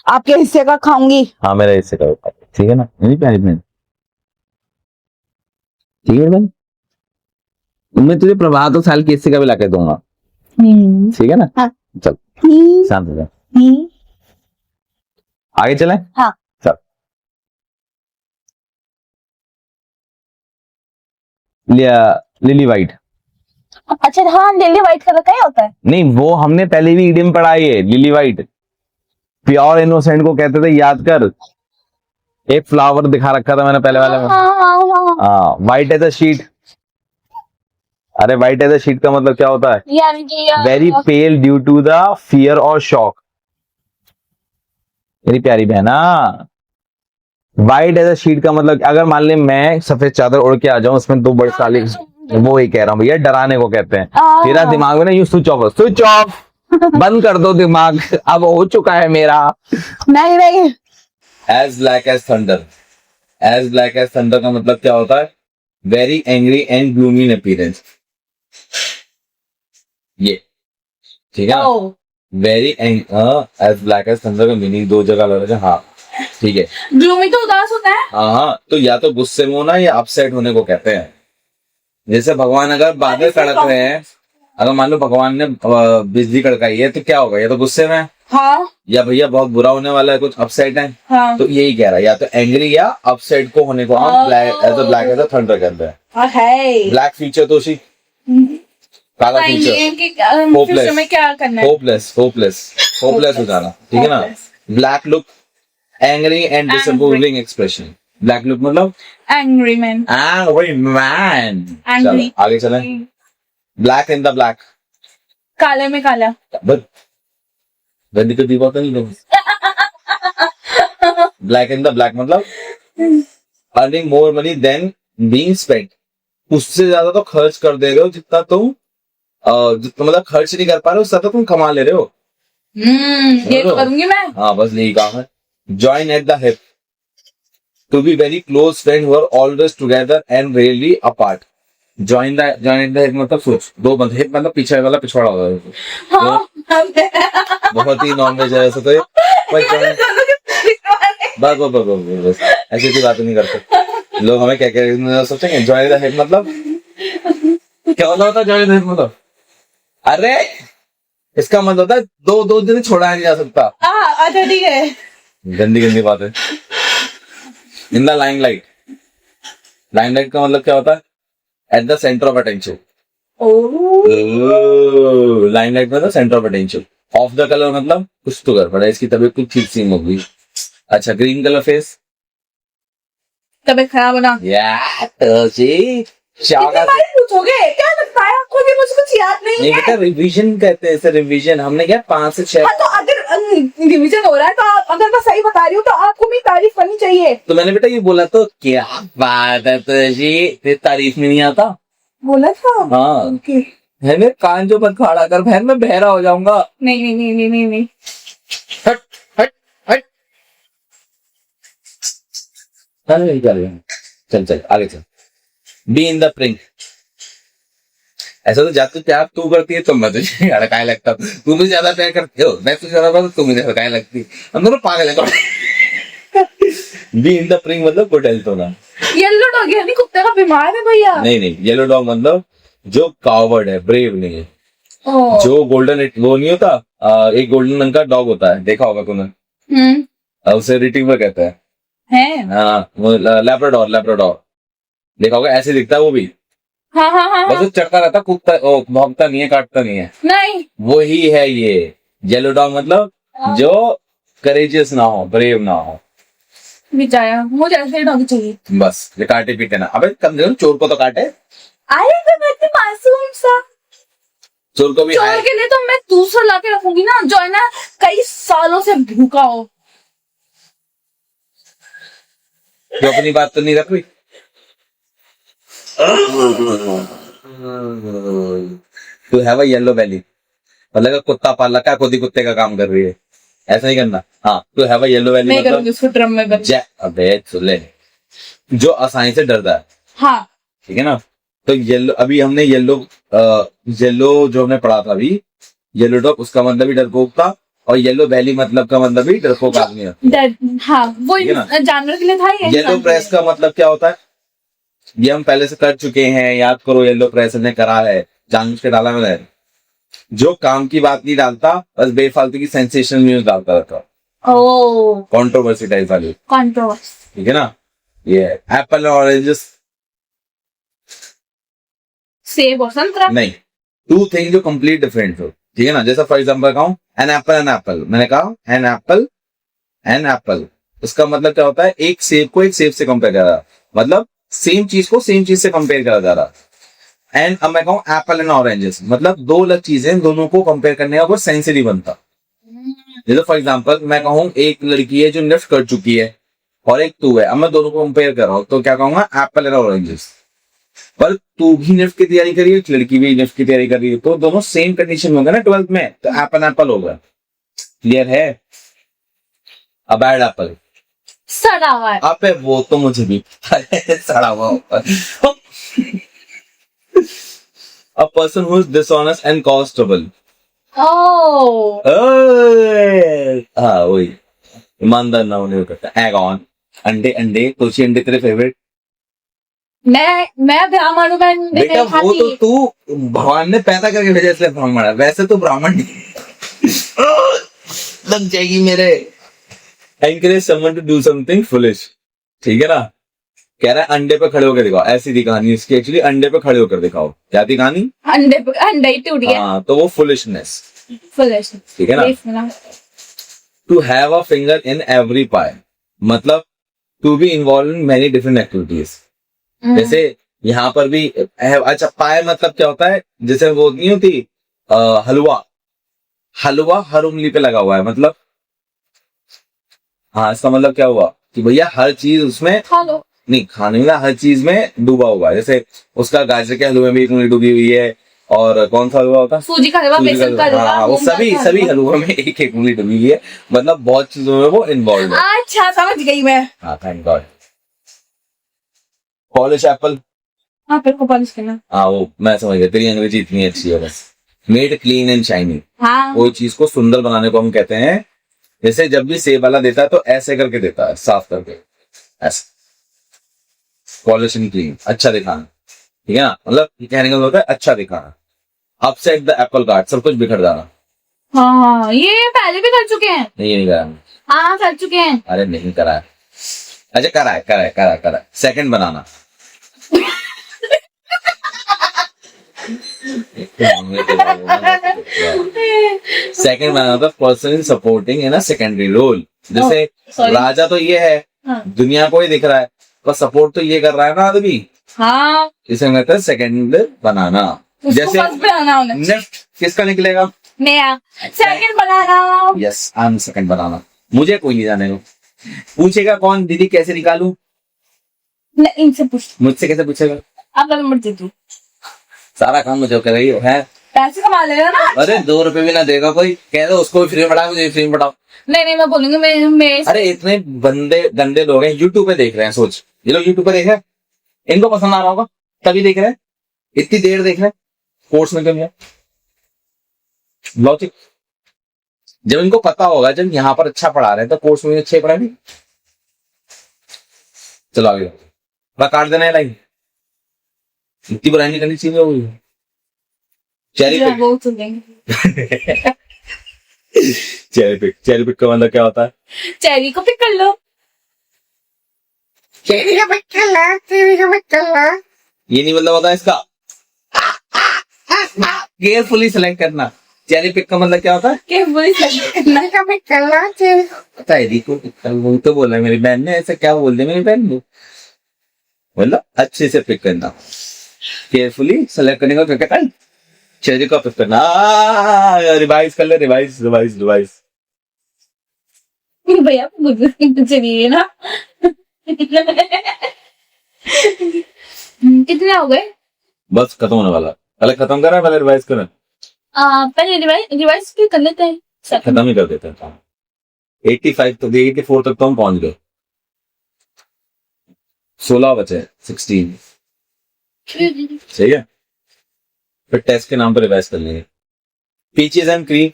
आपके हिस्से का खाऊंगी। हाँ मेरे हिस्से का, ठीक है ना मेरी प्यारी बहन, ठीक है बहन। मैं तुझे प्रभात और साल के हिस्से का भी लाके दूंगा, ठीक है ना। हाँ। चल शांत हो जा, आगे चले। हाँ। चल लिली वाइट। अच्छा हाँ, लिली व्हाइट कलर का ही होता है। नहीं, वो हमने पहले भी इडियम पढ़ाई है। लिली वाइट प्योर इनोसेंट को कहते थे, याद कर। एक फ्लावर दिखा रखा था मैंने पहले वाले में। हाँ, व्हाइट एज अ शीट। अरे व्हाइट एज अ शीट का मतलब क्या होता है? यानी कि very pale due to the fear और शॉक। मेरी प्यारी बहना, व्हाइट एज अ शीट का मतलब अगर मान ले मैं सफेद चादर ओढ़ के आ जाऊं, उसमें दो बड़े साली, वो ही कह रहा हूँ भैया, डराने को कहते हैं। तेरा दिमाग में ना यूं स्विच ऑफ बंद कर दो दिमाग, अब हो चुका है मेरा। नहीं नहीं, as black as thunder. As black as thunder का मतलब क्या होता है? Very angry and gloomy in appearance. ये ठीक है ना? Very as black as thunder का मीनिंग दो जगह अलग है। हाँ ठीक है। ग्लूमी तो उदास होता है। हाँ, तो या तो गुस्से में होना या अपसेट होने को कहते हैं। जैसे भगवान अगर बादल कड़क रहे हैं, अगर मान लो भगवान ने बिजली कड़काई है, तो क्या होगा? या तो गुस्से में, हाँ, या भैया बहुत बुरा होने वाला है, कुछ अपसेट है। हाँ, तो यही कह रहा है, या तो एंग्री या अपसेट को होने को हम ब्लैक एज अ थंडर कहते हैं। ब्लैक फीचर तो उसी काला फीचर होपलेस में क्या करना है? होपलेस हो जाना, ठीक है ना। Black look angry and disapproving expression. Black look मतलब एंग्री मैन। चलो आगे चलें। ब्लैक इन द ब्लैक, काले में काला। गंदी को दीवा तो नहीं। ब्लैक इन द ब्लैक मतलब earning more money than being spent. उससे ज्यादा तो खर्च कर दे रहे हो जितना तुम मतलब खर्च नहीं कर पा रहे हो, उससे तो तुम कमा ले रहे हो। ये तो करूंगी मैं। हाँ बस यही काम है। Join at the hip, to be very close friend who are always together and rarely apart. Join at the hip मतलब सोच, दो बंधे, हिप मतलब पीछे वाला पिछवाड़ा होता है। हाँ, बहुत ही नॉनवेज है ऐसा तो। बस ऐसी कोई बात नहीं करते लोग, हमें क्या क्या सोचेंगे। जॉइन द हिप मतलब क्या होता है? जॉइन द हिप मतलब, अरे इसका मतलब होता है दो दिन छोड़ा नहीं जा सकता। अच्छा ठीक है। गंदी बात है। इन द लाइमलाइट, लाइमलाइट का मतलब क्या होता है? At the centre of attention. Limelight मतलब centre of attention. Off the colour मतलब कुछ तो कर पड़ा, इसकी तबीयत कुछ ठीक सी हो गई। अच्छा, ग्रीन कलर फेस, तबीयत खराब होना। पूछोगे क्या लगता है आपको कि मुझे कुछ याद नहीं है? बेटा रिवीजन कहते हैं इसे, रिवीजन। हमने क्या 5 से 6। हाँ, तो अगर रिवीजन हो रहा है तो अगर मैं सही बता रही हूँ तो आपको भी तारीफ करनी चाहिए। तो मैंने बेटा ये बोला तो क्या बात है तुझी, तारीफ में नहीं आता? बोला था। हाँ okay. है मेरे कान जो मत खड़ा कर बहन, मैं बहरा हो जाऊंगा। नहीं नहीं नहीं नहीं नहीं नहीं। हट हट हट। चल आगे चल। Be in the print. ऐसा तो जाते प्यार तू करती है तो मैं तुझे हड़काए लगता हूँ, तू मुझे ज्यादा प्यार करती हो, मैं तुझे ज्यादा प्यार, तू मुझे हड़काए लगती। हम दोनों पागल है। बी इन द प्रिंट मतलब गुड हेल्थ होना। येलो डॉग यानी कुत्ते का बीमार है भैया? नहीं, येलो डॉग मतलब जो कावर्ड है, ब्रेव नहीं है। जो गोल्डन वो नहीं होता, एक गोल्डन रंग का डॉग होता है, देखा होगा तूने, उसे रिट्रीवर कहते हैं। है। हाँ वो लैब्राडोर, लैब्राडोर देखा होगा, ऐसे दिखता है वो भी, हाँ हाँ हाँ बस हाँ। वो चढ़ता रहता, कूदता, ओ भौंकता नहीं है, काटता नहीं है, नहीं। वही है ये येलो डॉग, मतलब जो करेजियस ना हो, ब्रेव ना हो, बेचारा, मुझे ऐसे डॉग चाहिए। बस ये काटे पीटे ना, अबे कम से कम चोर को तो काटे, अरे तो मैं इतनी मासूम सा, चोर को भी चोर हाय, के लिए तो मैं दूसरा लाके रखूंगी ना, जो है ना कई सालों से भूखा हो। जो अपनी बात तो नहीं रख रही। टू हैव अ येलो बेली, मतलब कि कुत्ता पाल रखा है, खुद ही कुत्ते का काम कर रही है, ऐसा नहीं करना। हाँ, टू हैव अ येलो बेली मैं करूंगी मतलब उसको ड्रम में बंद। अबे सुले, जो आसानी से डरता है, हाँ। ठीक है ना। तो येलो, अभी हमने येलो, येलो जो हमने पढ़ा था अभी, येलो डॉग उसका मतलब भी डरपोक था, और येलो बेली मतलब का मतलब भी डरपोक आदमी है, हाँ वो ठीक है ना? जानवर के लिए था या येलो इंसान के प्रेस लिए? का मतलब क्या होता है, ये हम पहले से कर चुके हैं, याद करो, येलो प्रेस ने करा है, जानबूझ के डाला मैंने, जो काम की बात नहीं डालता, बस बेफालतू की सेंसेशनल न्यूज डालता रहता, ओ कंट्रोवर्सी टाइप वाली, कंट्रोवर्सी। ठीक है ना। ये एप्पल और ऑरेंजेस सेब और संतरा। नहीं, टू थिंग जो कंप्लीट डिफरेंट हो, ठीक है ना। जैसा फॉर एग्जांपल कहूं एन एप्पल, एन एप्पल, मैंने कहा एन एप्पल, एन एप्पल, इसका मतलब क्या होता है, एक सेब को एक सेब से कंपेयर कर रहा, मतलब सेम चीज को सेम चीज से कंपेयर करा जा रहा। एंड अब मैं कहूं एप्पल एंड ऑरेंजेस, मतलब दो अलग चीजें, दोनों को कंपेयर करने का कोई सेंस ही नहीं बनता। जैसे फॉर एग्जांपल मैं कहूं एक लड़की है जो निफ्ट कर चुकी है, और एक तू है, अब मैं दोनों को कंपेयर कर रहा हूं, तो क्या कहूंगा, एप्पल एंड ऑरेंजेस। पर तू भी निफ्ट की तैयारी कर रही है, लड़की भी निफ्ट की तैयारी कर रही है, तो दोनों सेम कंडीशन में होगा ना 12th में, तो एप्पल एप्पल होगा, क्लियर है। अब बैड एप्पल, सड़ा हुआ है। अबे वो तो मुझे भी पता है, सड़ा हुआ होगा। A person who is dishonest and cause trouble, oh हाँ वही, ईमानदार ना होने को करता, एग ऑन, अंडे अंडे, तुलसी अंडे तेरे फेवरेट, मैं ब्राह्मण हूँ, मैं अंडे बेटा नहीं वो तो खाती। तू भगवान ने पैदा करके भेजा इसलिए ब्राह्मण है, वैसे तो ब्राह्मण नहीं। लग जाएगी मेरे। Encourage someone to do something foolish, ठीक है ना। कह रहा है अंडे पे खड़े होकर दिखाओ, ऐसी थी कहानी इसकी, एक्चुअली अंडे पे खड़े होकर दिखाओ, क्या थी कहानी, अंडे ही टूट गया। हाँ, तो वो फुलिशनेस, फुलिश। ठीक है ना। To have a finger in every pie, मतलब to be involve in many different activities, जैसे यहाँ पर भी अच्छा पाए मतलब क्या होता है, जैसे वो नहीं होती हलवा, हलवा हर उंगली पे लगा हुआ है, मतलब हाँ, इसका मतलब क्या हुआ कि भैया हर चीज उसमें, खा लो। नहीं खाने में, हर चीज में डूबा हुआ है, जैसे उसका गाजर के हलवे में एक उंगली डूबी हुई है, और कौन सा हलवा होता है, सूजी का हलवा, बेसन का हलवा, हाँ, वो मूंग दाल सभी का सभी हलवा। हलवों में एक एक उंगली डूबी हुई है, मतलब बहुत चीजों में वो इन्वॉल्व है। अच्छा समझ गई मैं। हाँ थैंक गॉड। पॉलिश एप्पल, हाँ फिर को पॉलिश करना। हाँ वो मैं समझ गया, तेरी अंग्रेजी इतनी अच्छी है बस। मेड क्लीन एंड शाइनी, हाँ। कोई चीज को सुंदर बनाने को हम कहते हैं, जैसे जब भी सेब वाला देता है तो ऐसे करके देता है, साफ करके, ऐसे पॉलिश एंड क्लीन, अच्छा दिखाना, ठीक है ना, मतलब ये कहने का मतलब होता है अच्छा दिखाना। अपसेट द एप्पल कार्ट, सब कुछ बिखर जाना, हाँ ये पहले भी कर चुके हैं। नहीं ये नहीं करा, हाँ कर चुके हैं। अरे नहीं करा है, अच्छा करा है, करा है, करा है, करा है। सेकंड बनाना, सेकंड बनाना था person supporting in a secondary role, जैसे sorry. राजा तो ये है, हाँ। दुनिया को ही दिख रहा है, पर सपोर्ट तो ये कर रहा है ना आदमी, हाँ इसे कहते हैं सेकंड बनाना। जैसे फर्स्ट बनाना उन्हें। नेक्स्ट किसका निकलेगा, नया second banana. Yes I am second banana, मुझे कोई नहीं जाने को पूछेगा कौन दीदी कैसे निकालू, इनसे पूछ, मुझसे कैसे पूछेगा, अब नंबर दे तू, सारा काम मुझे कर रही हो है, पैसे कमा लेगा ना। अरे 2 रुपए भी ना देगा कोई, कह दो उसको भी फ्री में पढ़ाओ, मुझे फ्री में पढ़ाओ। नहीं मैं बोलूंगी मैं अरे इतने बंदे गंदे लोग हैं, यूट्यूब पे देख रहे हैं, सोच ये लोग यूट्यूब पे देख रहे हैं, इनको पसंद आ रहा होगा तभी देख रहे हैं, इतनी देर देख रहे हैं, कोर्स में कमी है लॉजिक, जब इनको पता होगा जब यहाँ पर अच्छा पढ़ा रहे हैं तो कोर्स में अच्छे पढ़ाएंगे। चलो आगे काट देना है लाइन, इतनी बुराई नहीं करनी चाहिए, वो cherry pick, cherry pick, cherry pick का मतलब क्या होता है, चेरी को पिक कर लो। ये नहीं मतलब होता इसका। केयरफुली सेलेक्ट करना। चेरी पिक का मतलब क्या होता है? के वही पता है देखो, वो तो बोला मेरी बहन ने, ऐसा क्या बोल दिया मेरी बहन ने, मतलब अच्छे से पिक करना, केयरफुली सेलेक्ट करने का क्या कहता है, चेरी का पिक करना। रिवाइज कर ले, रिवाइज रिवाइज रिवाइज। भैया चलिए ना। कितने हो गए? बस खत्म होने वाला, पहले खत्म करा, पहले रिवाइज करा, पहले रिवाइज भी कर लेते हैं। खत्म ही कर देते हैं। 85 तो 84 तक तो हम पहुंच गए, 16 बचे, 16 सही है। फिर टेस्ट के नाम पर रिवाइज कर लेंगे। Peaches and cream,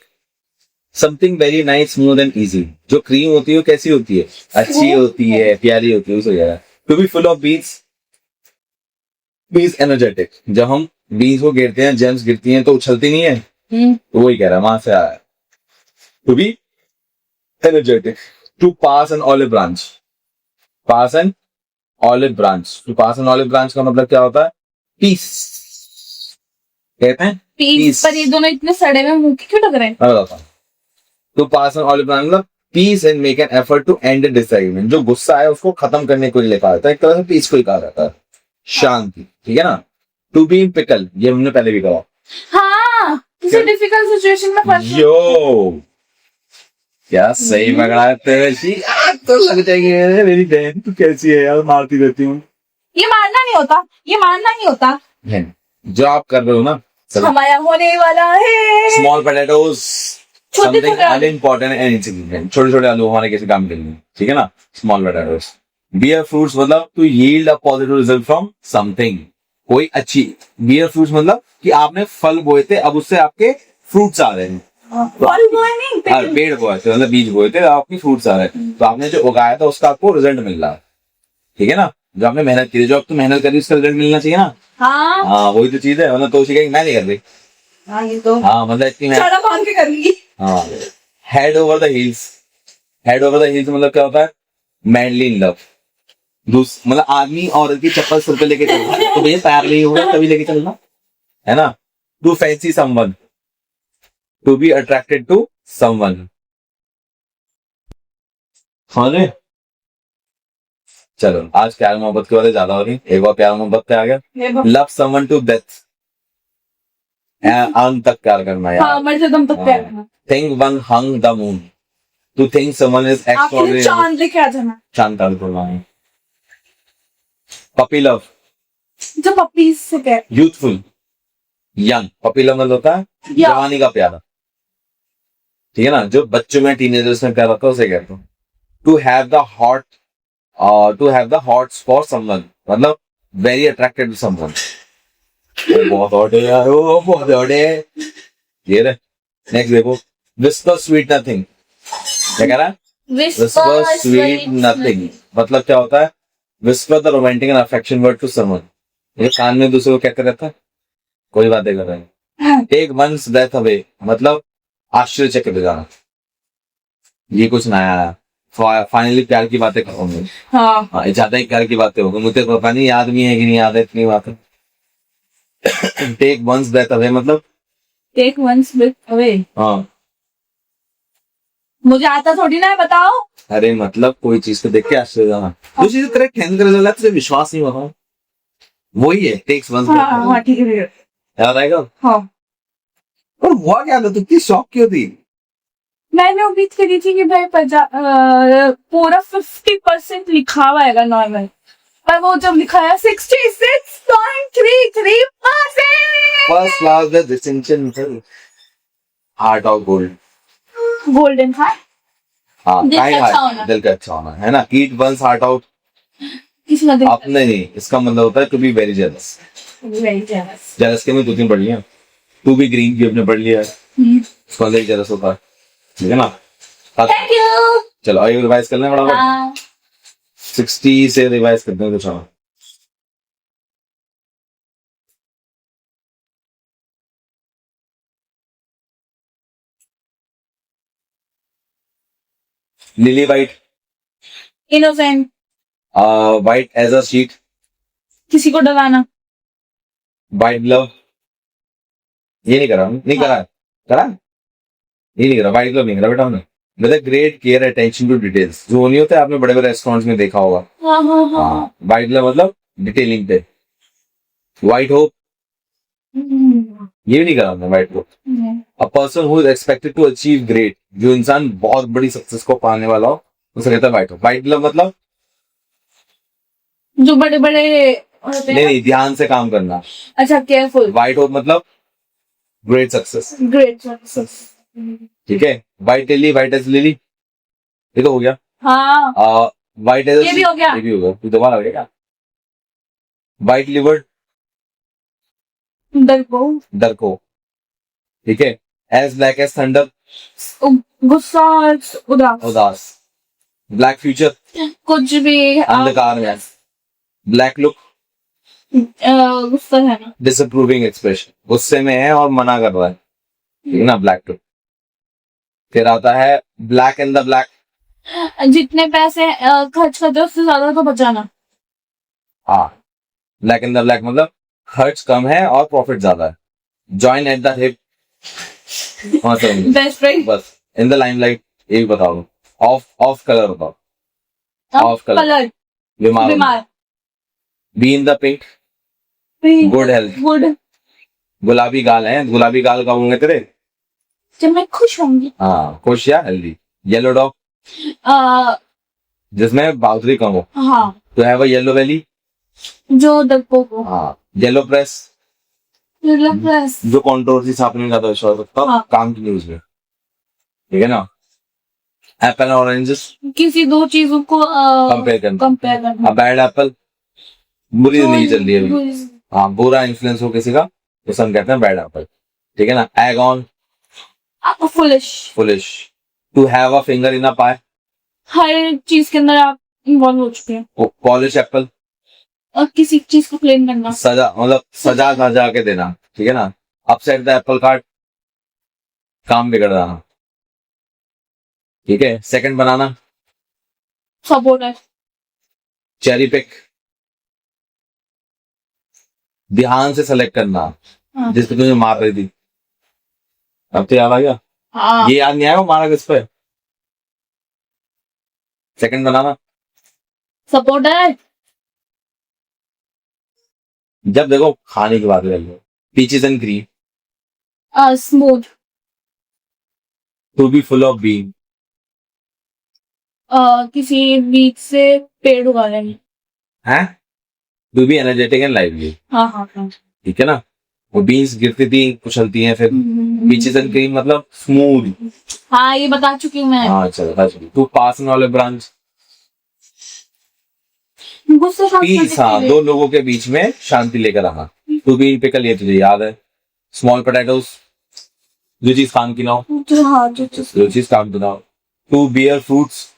something very nice smooth and easy. जो क्रीम होती है वो कैसी होती है? अच्छी होती है, प्यारी होती है, उसे कह रहा है। To be full of beans, beans energetic. जब हम बीन्स को गिरते हैं, जेम्स गिरती हैं तो उछलती नहीं है, तो वही कह रहा है, वहां से आया है। To be energetic, to pass an olive branch, pass an olive branch, to pass an olive branch का मतलब क्या होता है? पीस कहते हैं, पीस। पर ये दोनों इतने सड़े हुए मुंह के क्यों लग रहे हैं? मैं बताता हूँ। To pass an olive branch मतलब peace and make an effort to and disagreement. जो गुस्सा है उसको खत्म करने को लिखा जाता है, एक तरह से पीस को ही कहा जाता है, शांति, ठीक है ना। टू बी इन पिकल, ये हमने पहले भी कहा। हाँ, किसी डिफिकल्ट सिचुएशन में फंस यो, क्या सही पकड़ा है तेरे शी, तो लग जाएगी मेरी बहन, तू कैसी है यार, मारती रहती हूँ। ये मारना नहीं होता, ये मारना नहीं होता। जो आप कर रहे हो ना, हमारा होने वाला है। स्मॉल पोटैटोज, छोटे समथिंग छोटे आलू। Unimportant and insignificant. छोटे छोटे आलू हमारे किसी काम के नहीं, ठीक है ना। Small potatoes. बियर फ्रूट्स मतलब to yield a positive result from something, कोई अच्छी। बियर फ्रूट्स मतलब कि आपने फल बोए थे, अब उससे आपके फ्रूट्स आ रहे हैं। फल बोए नहीं, पेड़ बोए थे, मतलब बीज बोए थे, आपकी फ्रूट्स आ रहे हैं, तो आपने जो उगाया था उसका आपको रिजल्ट मिल रहा है, ठीक है ना। जो आपने मेहनत की, जो आप तो मेहनत करी उसका रिजल्ट मिलना चाहिए ना। हाँ हाँ, वही तो चीज है, मतलब तो उसी मैं नहीं कर रही। हाँ, ये तो हाँ, मतलब इतनी सारा बांध के कर ली। हाँ। Head over the hills, head over the hills मतलब क्या होता है? Mainly in love. मतलब आदमी औरत की चप्पल सिर पे लेके चलना है, तो भैया पैर नहीं होगा तभी लेके चलना है ना। To fancy someone, to be attracted to someone, समझ रहे? चलो, आज प्यार मोहब्बत की बातें ज्यादा हो रही, एक बार प्यार मोहब्बत पे आ गया। लव समवन टू डेथ, अंत तक प्यार करना यार। हाँ, मर से तुम तक प्यार करना। Think one hung the moon, to think someone is आपके लिए एक्स्ट्राऑर्डिनरी, चांद लेके आ जाना। चांद ताल को लाए। पपी लव, जो पपीज से प्यार। Youthful, young. पपी लव मतलब होता है जवानी का प्यार, ठीक है ना। जो बच्चों में, टीनेजर्स में प्यार होता है उसे कहते हैं। To have the hot, to have the hots for someone मतलब वेरी अट्रैक्टेड टू समवन। बहुत हॉट है यार, वो बहुत हॉट है। ये रे, नेक्स्ट देखो। विस्पर स्वीट नथिंग, क्या कह रहा है? विस्पर स्वीट नथिंग मतलब क्या होता है? Whisper the romantic and affection word to someone, ये कान में दूसरे को कहते रहता है, कोई बातें कर रहे हैं। टेक वंस ब्रेथ अवे मतलब आश्चर्यचकित हो जाना, ये कुछ नया है। फाइनली प्यार की बातें करूंगी। हाँ, ज्यादा ही प्यार की बातें होंगी, मुझे पता नहीं याद भी है कि नहीं याद है इतनी बातें। टेक वंस ब्रेथ अवे मतलब टेक वंस ब्रेथ अवे, हाँ, मुझे आता थोड़ी ना है, बताओ। अरे मतलब कोई चीज को देख के आश्चर्य जाना, तो चीज करेक्ट है, रिजल्ट तुझे विश्वास नहीं होगा, वही है टेक्स वंस ब्रेथ अवे। हाँ ठीक है, याद आएगा। हाँ। और हुआ क्या था, तू इतनी शॉक क्यों थी? मैंने उम्मीद करी थी कि भाई पूरा 50% लिखा हुआ है नॉर्मल, पर वो जब लिखा है 66.33%। First class with distinction, heart of gold, golden heart. हाँ, दिल का काइंड अच्छा हार्ट, होना। दिल का अच्छा होना है ना। ईट वंस हार्ट आउट, किसी का अपने नहीं, इसका मतलब होता है to be very jealous. Very jealous. Jealous के में 2-3 पढ़ लिया। टू बी ग्रीन भी अपने पढ़ लिया है, उसका मतलब जेलस होता है, ठीक है ना। Thank you. चलो आइए रिवाइज कर लें बड़ा, 60 से रिवाइज करते हैं कुछ। हाँ, lily white, innocent, White as a sheet, किसी को डराना। white glove, ये नहीं करा, नहीं करा, करा, ये नहीं करा, white glove नहीं करा बेटा हमने। With a great care attention to details, जो नहीं होता है आपने बड़े बड़े रेस्टोरेंट्स में देखा होगा। हाँ हाँ हाँ। हाँ, white glove मतलब डिटेलिंग पे। White hope, ये भी नहीं करा हमने white hope। A person who is expected to achieve great, जो इंसान बहुत बड़ी सक्सेस को पाने वाला हो, उसे कहता है white hope। White glove मतलब जो बड़े बड़े होते हैं। नहीं, ध्यान से काम करना। अच्छा, केयरफुल। White hope मतलब ग्रेट सक्सेस, ग्रेट सक्सेस। ठीक है। White lily, white as lily, ये तो हो गया। हाँ, White as ये भी हो गया। ये भी हो गया, दोबारा हो गया क्या? White livered, डर को, ठीक है। As black as thunder, गुस्सा, उदास। उदास। Black future, कुछ भी अंधकार में। Black look, गुस्सा है ना। disapproving expression, गुस्से में है और मना कर रहा है, ठीक है ना, black look। फिर आता है black in the black, जितने पैसे खर्च करते हो उससे ज्यादा तो बचाना। हाँ, black in the black मतलब खर्च कम है और प्रॉफिट ज्यादा है। Join at the hip, मतलब बेस्ट फ्रेंड। बस इन द लाइमलाइट, ये भी बताओ। ऑफ कलर बताओ। ऑफ कलर, बीमार। Be in the pink, good health. Good. गुलाबी गाल है, गुलाबी गाल कब होंगे तेरे? जब मैं खुश होंगी। हाँ, खुश या हेल्दी। येलो डॉग, जिसमें बहादुरी कम हो। हाँ, तो है वो येलो वैली, जो डरपोक हो। हाँ। Yellow press, plus. जो कंट्रोवर्सी छापने में ज्यादा विश्वास रखता हो, हाँ। काम की न्यूज में, ठीक है ना। एप्पल और ऑरेंजेस, किसी दो चीजों को कंपेयर करना। करना। अब बैड एप्पल, बुरी जिंदगी चल रही है अभी, हाँ, बुरा इन्फ्लुएंस हो किसी का, तो हम कहते हैं बैड एप्पल, ठीक है ना। Egg on, foolish. To have a finger in a pie, हर चीज के अंदर आप इन्वॉल्व हो चुके हैं। पॉलिश एप्पल, और किसी चीज को क्लीन करना। सजा मतलब सजा के देना, ठीक है ना। अपसेट द एप्पल कार्ट, काम बिगड़ जाना, ठीक है। सेकंड बनाना, सपोर्ट है। चेरी पिक, ध्यान से सेलेक्ट करना, हाँ। जिस पे तुझे मार रही थी। अब तो याद आ गया। हाँ। ये याद नहीं आया वो मारा किस पे? सेकंड बनाना, सपोर्ट है। जब देखो खाने की बात कर लो। Peaches and cream, smooth. To be full of bean, किसी बीज से पेड़ उगा लेंगे। है। To be energetic and lively, हाँ हाँ हाँ। ठीक है ना। वो बीन्स गिरती थी, कुचलती हैं, फिर पीचेस एंड क्रीम मतलब स्मूथ। हाँ, ये बता चुकी हूँ मैं। हाँ चलो, to pass an olive branch, गुस्से शांत करने पीस, के हाँ, लिए। दो लोगों के बीच में शांति लेकर आना। टू बी इन पिकल, ये तुझे याद है। स्मॉल पोटैटोस, जो चीज काम की ना हो, जो चीज काम की ना हो। टू बियर फ्रूट्स,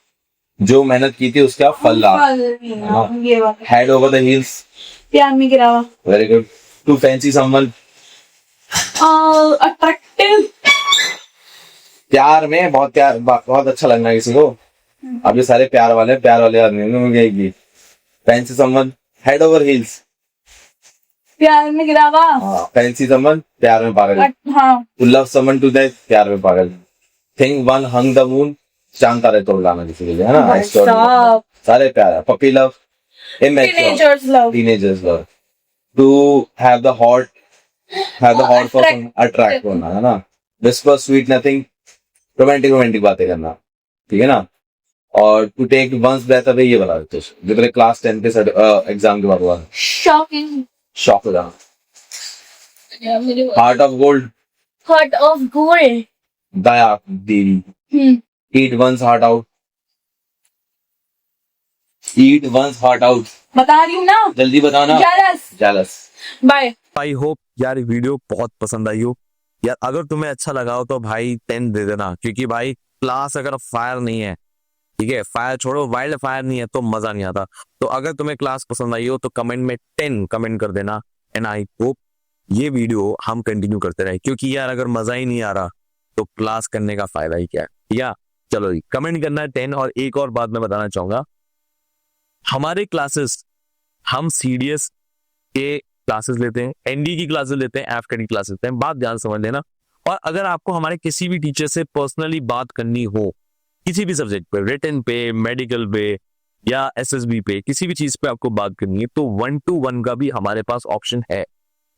जो मेहनत की थी उसका फल ला। ये बात है। हेड ओवर द हील्स, प्यार में गिरा हुआ। Very good. To fancy someone, attractive. प्यार में बहुत अच्छा लगना है किसी को। अब ये सारे प्यार वाले आदमी में fancy someone, head over heels, प्यार में गिरा हुआ। हाँ। फैंसी समवन, प्यार में पागल। हाँ। To love someone to death, प्यार में पागल। Thing one hung the moon, चांद तारे तोड़ लाना किसी के लिए, है ना। भाई साहब। सारे प्यार। Puppy love, teenagers love. Teenagers love. To have the hot person, attract होना, है ना। विस्पर स्वीट नथिंग, रोमांटिक बातें करना, ठीक है ना। और to take once breath away, ये बता देते जो तेरे क्लास 10 के एग्जाम के बाद हुआ, शॉकिंग। शॉक हो जाना। Heart of gold, heart of gold. Daya Devi. Eat once heart out, eat once heart out, बता रही हूँ ना। जल्दी बताना। जेलस। बाय। आई होप यार वीडियो बहुत पसंद आई हो यार। अगर तुम्हें अच्छा लगा हो तो भाई 10 दे देना, क्योंकि भाई क्लास अगर फायर नहीं है, ठीक है, फायर छोड़ो, वाइल्ड फायर नहीं है तो मजा नहीं आता। तो अगर तुम्हें क्लास पसंद आई हो तो कमेंट में 10 कमेंट कर देना। एंड आई होप ये वीडियो हम कंटिन्यू करते रहे, क्योंकि यार अगर मजा ही नहीं आ रहा तो क्लास करने का फायदा ही क्या है। या चलो जी, कमेंट करना है 10। और एक और बात मैं बताना चाहूंगा, हमारे क्लासेस, हम सीडीएस के क्लासेस लेते हैं, एनडी की क्लासेस लेते हैं, एफके की क्लासेस लेते हैं। बात ध्यान समझ लेना। और अगर आपको हमारे किसी भी टीचर से पर्सनली बात करनी हो, किसी भी सब्जेक्ट पे, रिटन पे, मेडिकल पे या एसएसबी पे, किसी भी चीज पे आपको बात करनी है, तो 1-to-1 का भी हमारे पास ऑप्शन है।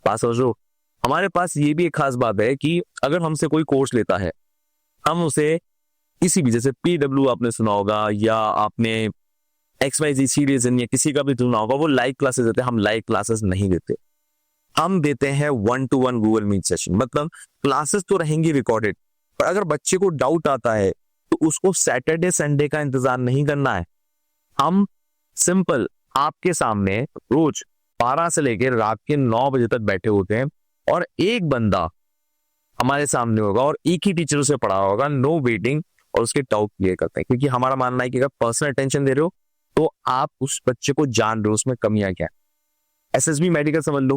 बात समझो। हमारे पास ये भी एक खास बात है कि अगर हमसे कोई कोर्स लेता है, हम उसे किसी भी, जैसे पीडब्ल्यू आपने सुना होगा या आपने XYZ सीरीज या किसी का भी सुना होगा, वो लाइव क्लासेस देते हैं। हम लाइव क्लासेस नहीं देते, हम देते हैं 1-to-1 गूगल मीट सेशन। मतलब क्लासेस तो रहेंगी रिकॉर्डेड, पर अगर बच्चे को डाउट आता है तो उसको सैटरडे संडे का इंतजार नहीं करना है। हम सिंपल आपके सामने रोज 12 से लेकर रात के 9 बजे तक बैठे होते हैं और एक बंदा हमारे सामने होगा और एक ही टीचर उसे पढ़ा होगा, नो वेटिंग, और उसके डाउट क्लियर करते हैं। क्योंकि हमारा मानना है कि अगर पर्सनल अटेंशन दे रहे हो तो आप उस बच्चे को जान रहे हो उसमें कमियां क्या है। एसएसबी मेडिकल समझ लो,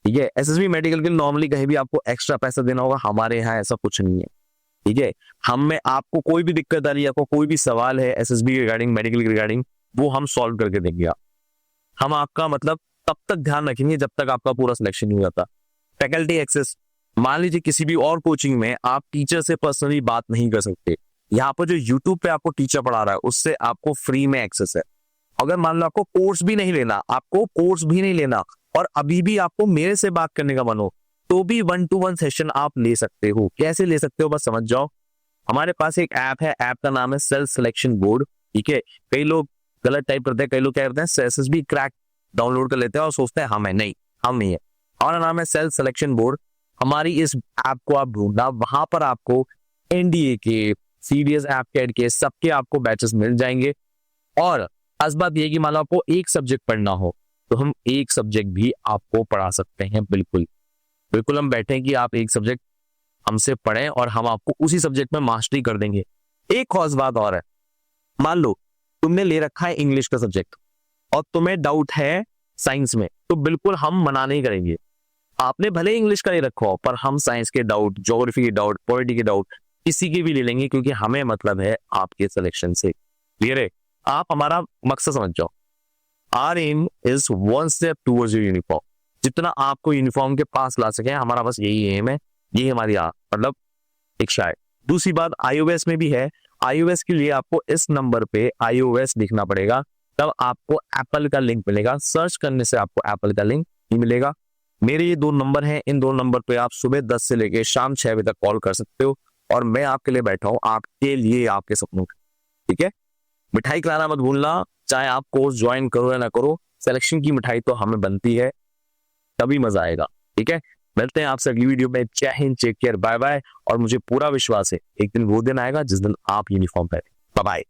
ठीक है। एसएसबी मेडिकल के नॉर्मली कहीं भी आपको एक्स्ट्रा पैसा देना होगा, हमारे यहाँ ऐसा कुछ नहीं है, ठीक है। हम में आपको कोई भी दिक्कत आ रही है, आपको कोई भी सवाल है एसएसबी रिगार्डिंग, मेडिकल रिगार्डिंग, वो हम सॉल्व करके देंगे। हम आपका मतलब तब तक ध्यान रखेंगे जब तक आपका पूरा सिलेक्शन नहीं हो जाता। फैकल्टी एक्सेस, मान लीजिए किसी भी और कोचिंग में आप टीचर से पर्सनली बात नहीं कर सकते, यहाँ पर जो यूट्यूब पे आपको टीचर पढ़ा रहा है उससे आपको फ्री में एक्सेस है। अगर मान लो आपको कोर्स भी नहीं लेना, और अभी भी आपको मेरे से बात करने का मन हो, तो भी 1-to-1 सेशन आप ले सकते हो। कैसे ले सकते हो बस समझ जाओ। हमारे पास एक ऐप है, ऐप का नाम है सेल्फ सिलेक्शन बोर्ड, ठीक है। कई लोग गलत टाइप करते हैं, कई लोग क्या करते हैं एसएसबी क्रैक डाउनलोड कर लेते हैं और सोचते हैं हम नहीं है। हमारा नाम है सेल्फ सिलेक्शन बोर्ड। हमारी इस ऐप को आप ढूंढना, वहां पर आपको एनडीए के, सीडीएस एफकेट के सबके आपको बैचेस मिल जाएंगे। और खास बात यह कि मान लो आपको एक सब्जेक्ट पढ़ना हो तो हम एक सब्जेक्ट भी आपको पढ़ा सकते हैं। बिल्कुल हम बैठे कि आप एक सब्जेक्ट हमसे पढ़ें और हम आपको उसी सब्जेक्ट में मास्टरी कर देंगे। एक खास बात और है, मान लो तुमने ले रखा है इंग्लिश का सब्जेक्ट और तुम्हें डाउट है साइंस में, तो बिल्कुल हम मना नहीं करेंगे। आपने भले इंग्लिश का ले रखा हो, पर हम साइंस के डाउट, ज्योग्राफी के डाउट, पॉलिटी के डाउट किसी के भी ले लेंगे, क्योंकि हमें मतलब है आपके सिलेक्शन से। क्लियर है? आप हमारा मकसद समझ जाओ। R M is 1 step towards your uniform. जितना आपको यूनिफॉर्म के पास ला सके, हमारा बस यही एम है, यही हमारी मतलब इच्छा है। दूसरी बात iOS में भी है। iOS के लिए आपको इस नंबर पे iOS लिखना पड़ेगा, तब आपको एप्पल का लिंक मिलेगा। सर्च करने से आपको एप्पल का लिंक नहीं मिलेगा। मेरे ये 2 नंबर हैं, इन 2 नंबर पे आप सुबह 10 से लेकर शाम 6 बजे तक कॉल कर सकते हो और मैं आपके लिए बैठा हूं, आपके लिए, आपके सपनों के। ठीक है? मिठाई खिलाना मत भूलना, चाहे आप कोर्स ज्वाइन करो या ना करो, सिलेक्शन की मिठाई तो हमें बनती है, तभी मजा आएगा। ठीक है? मिलते हैं आपसे अगली वीडियो में। Jai Hind, take care, bye bye. और मुझे पूरा विश्वास है एक दिन वो दिन आएगा जिस दिन आप यूनिफॉर्म पहने। Bye bye.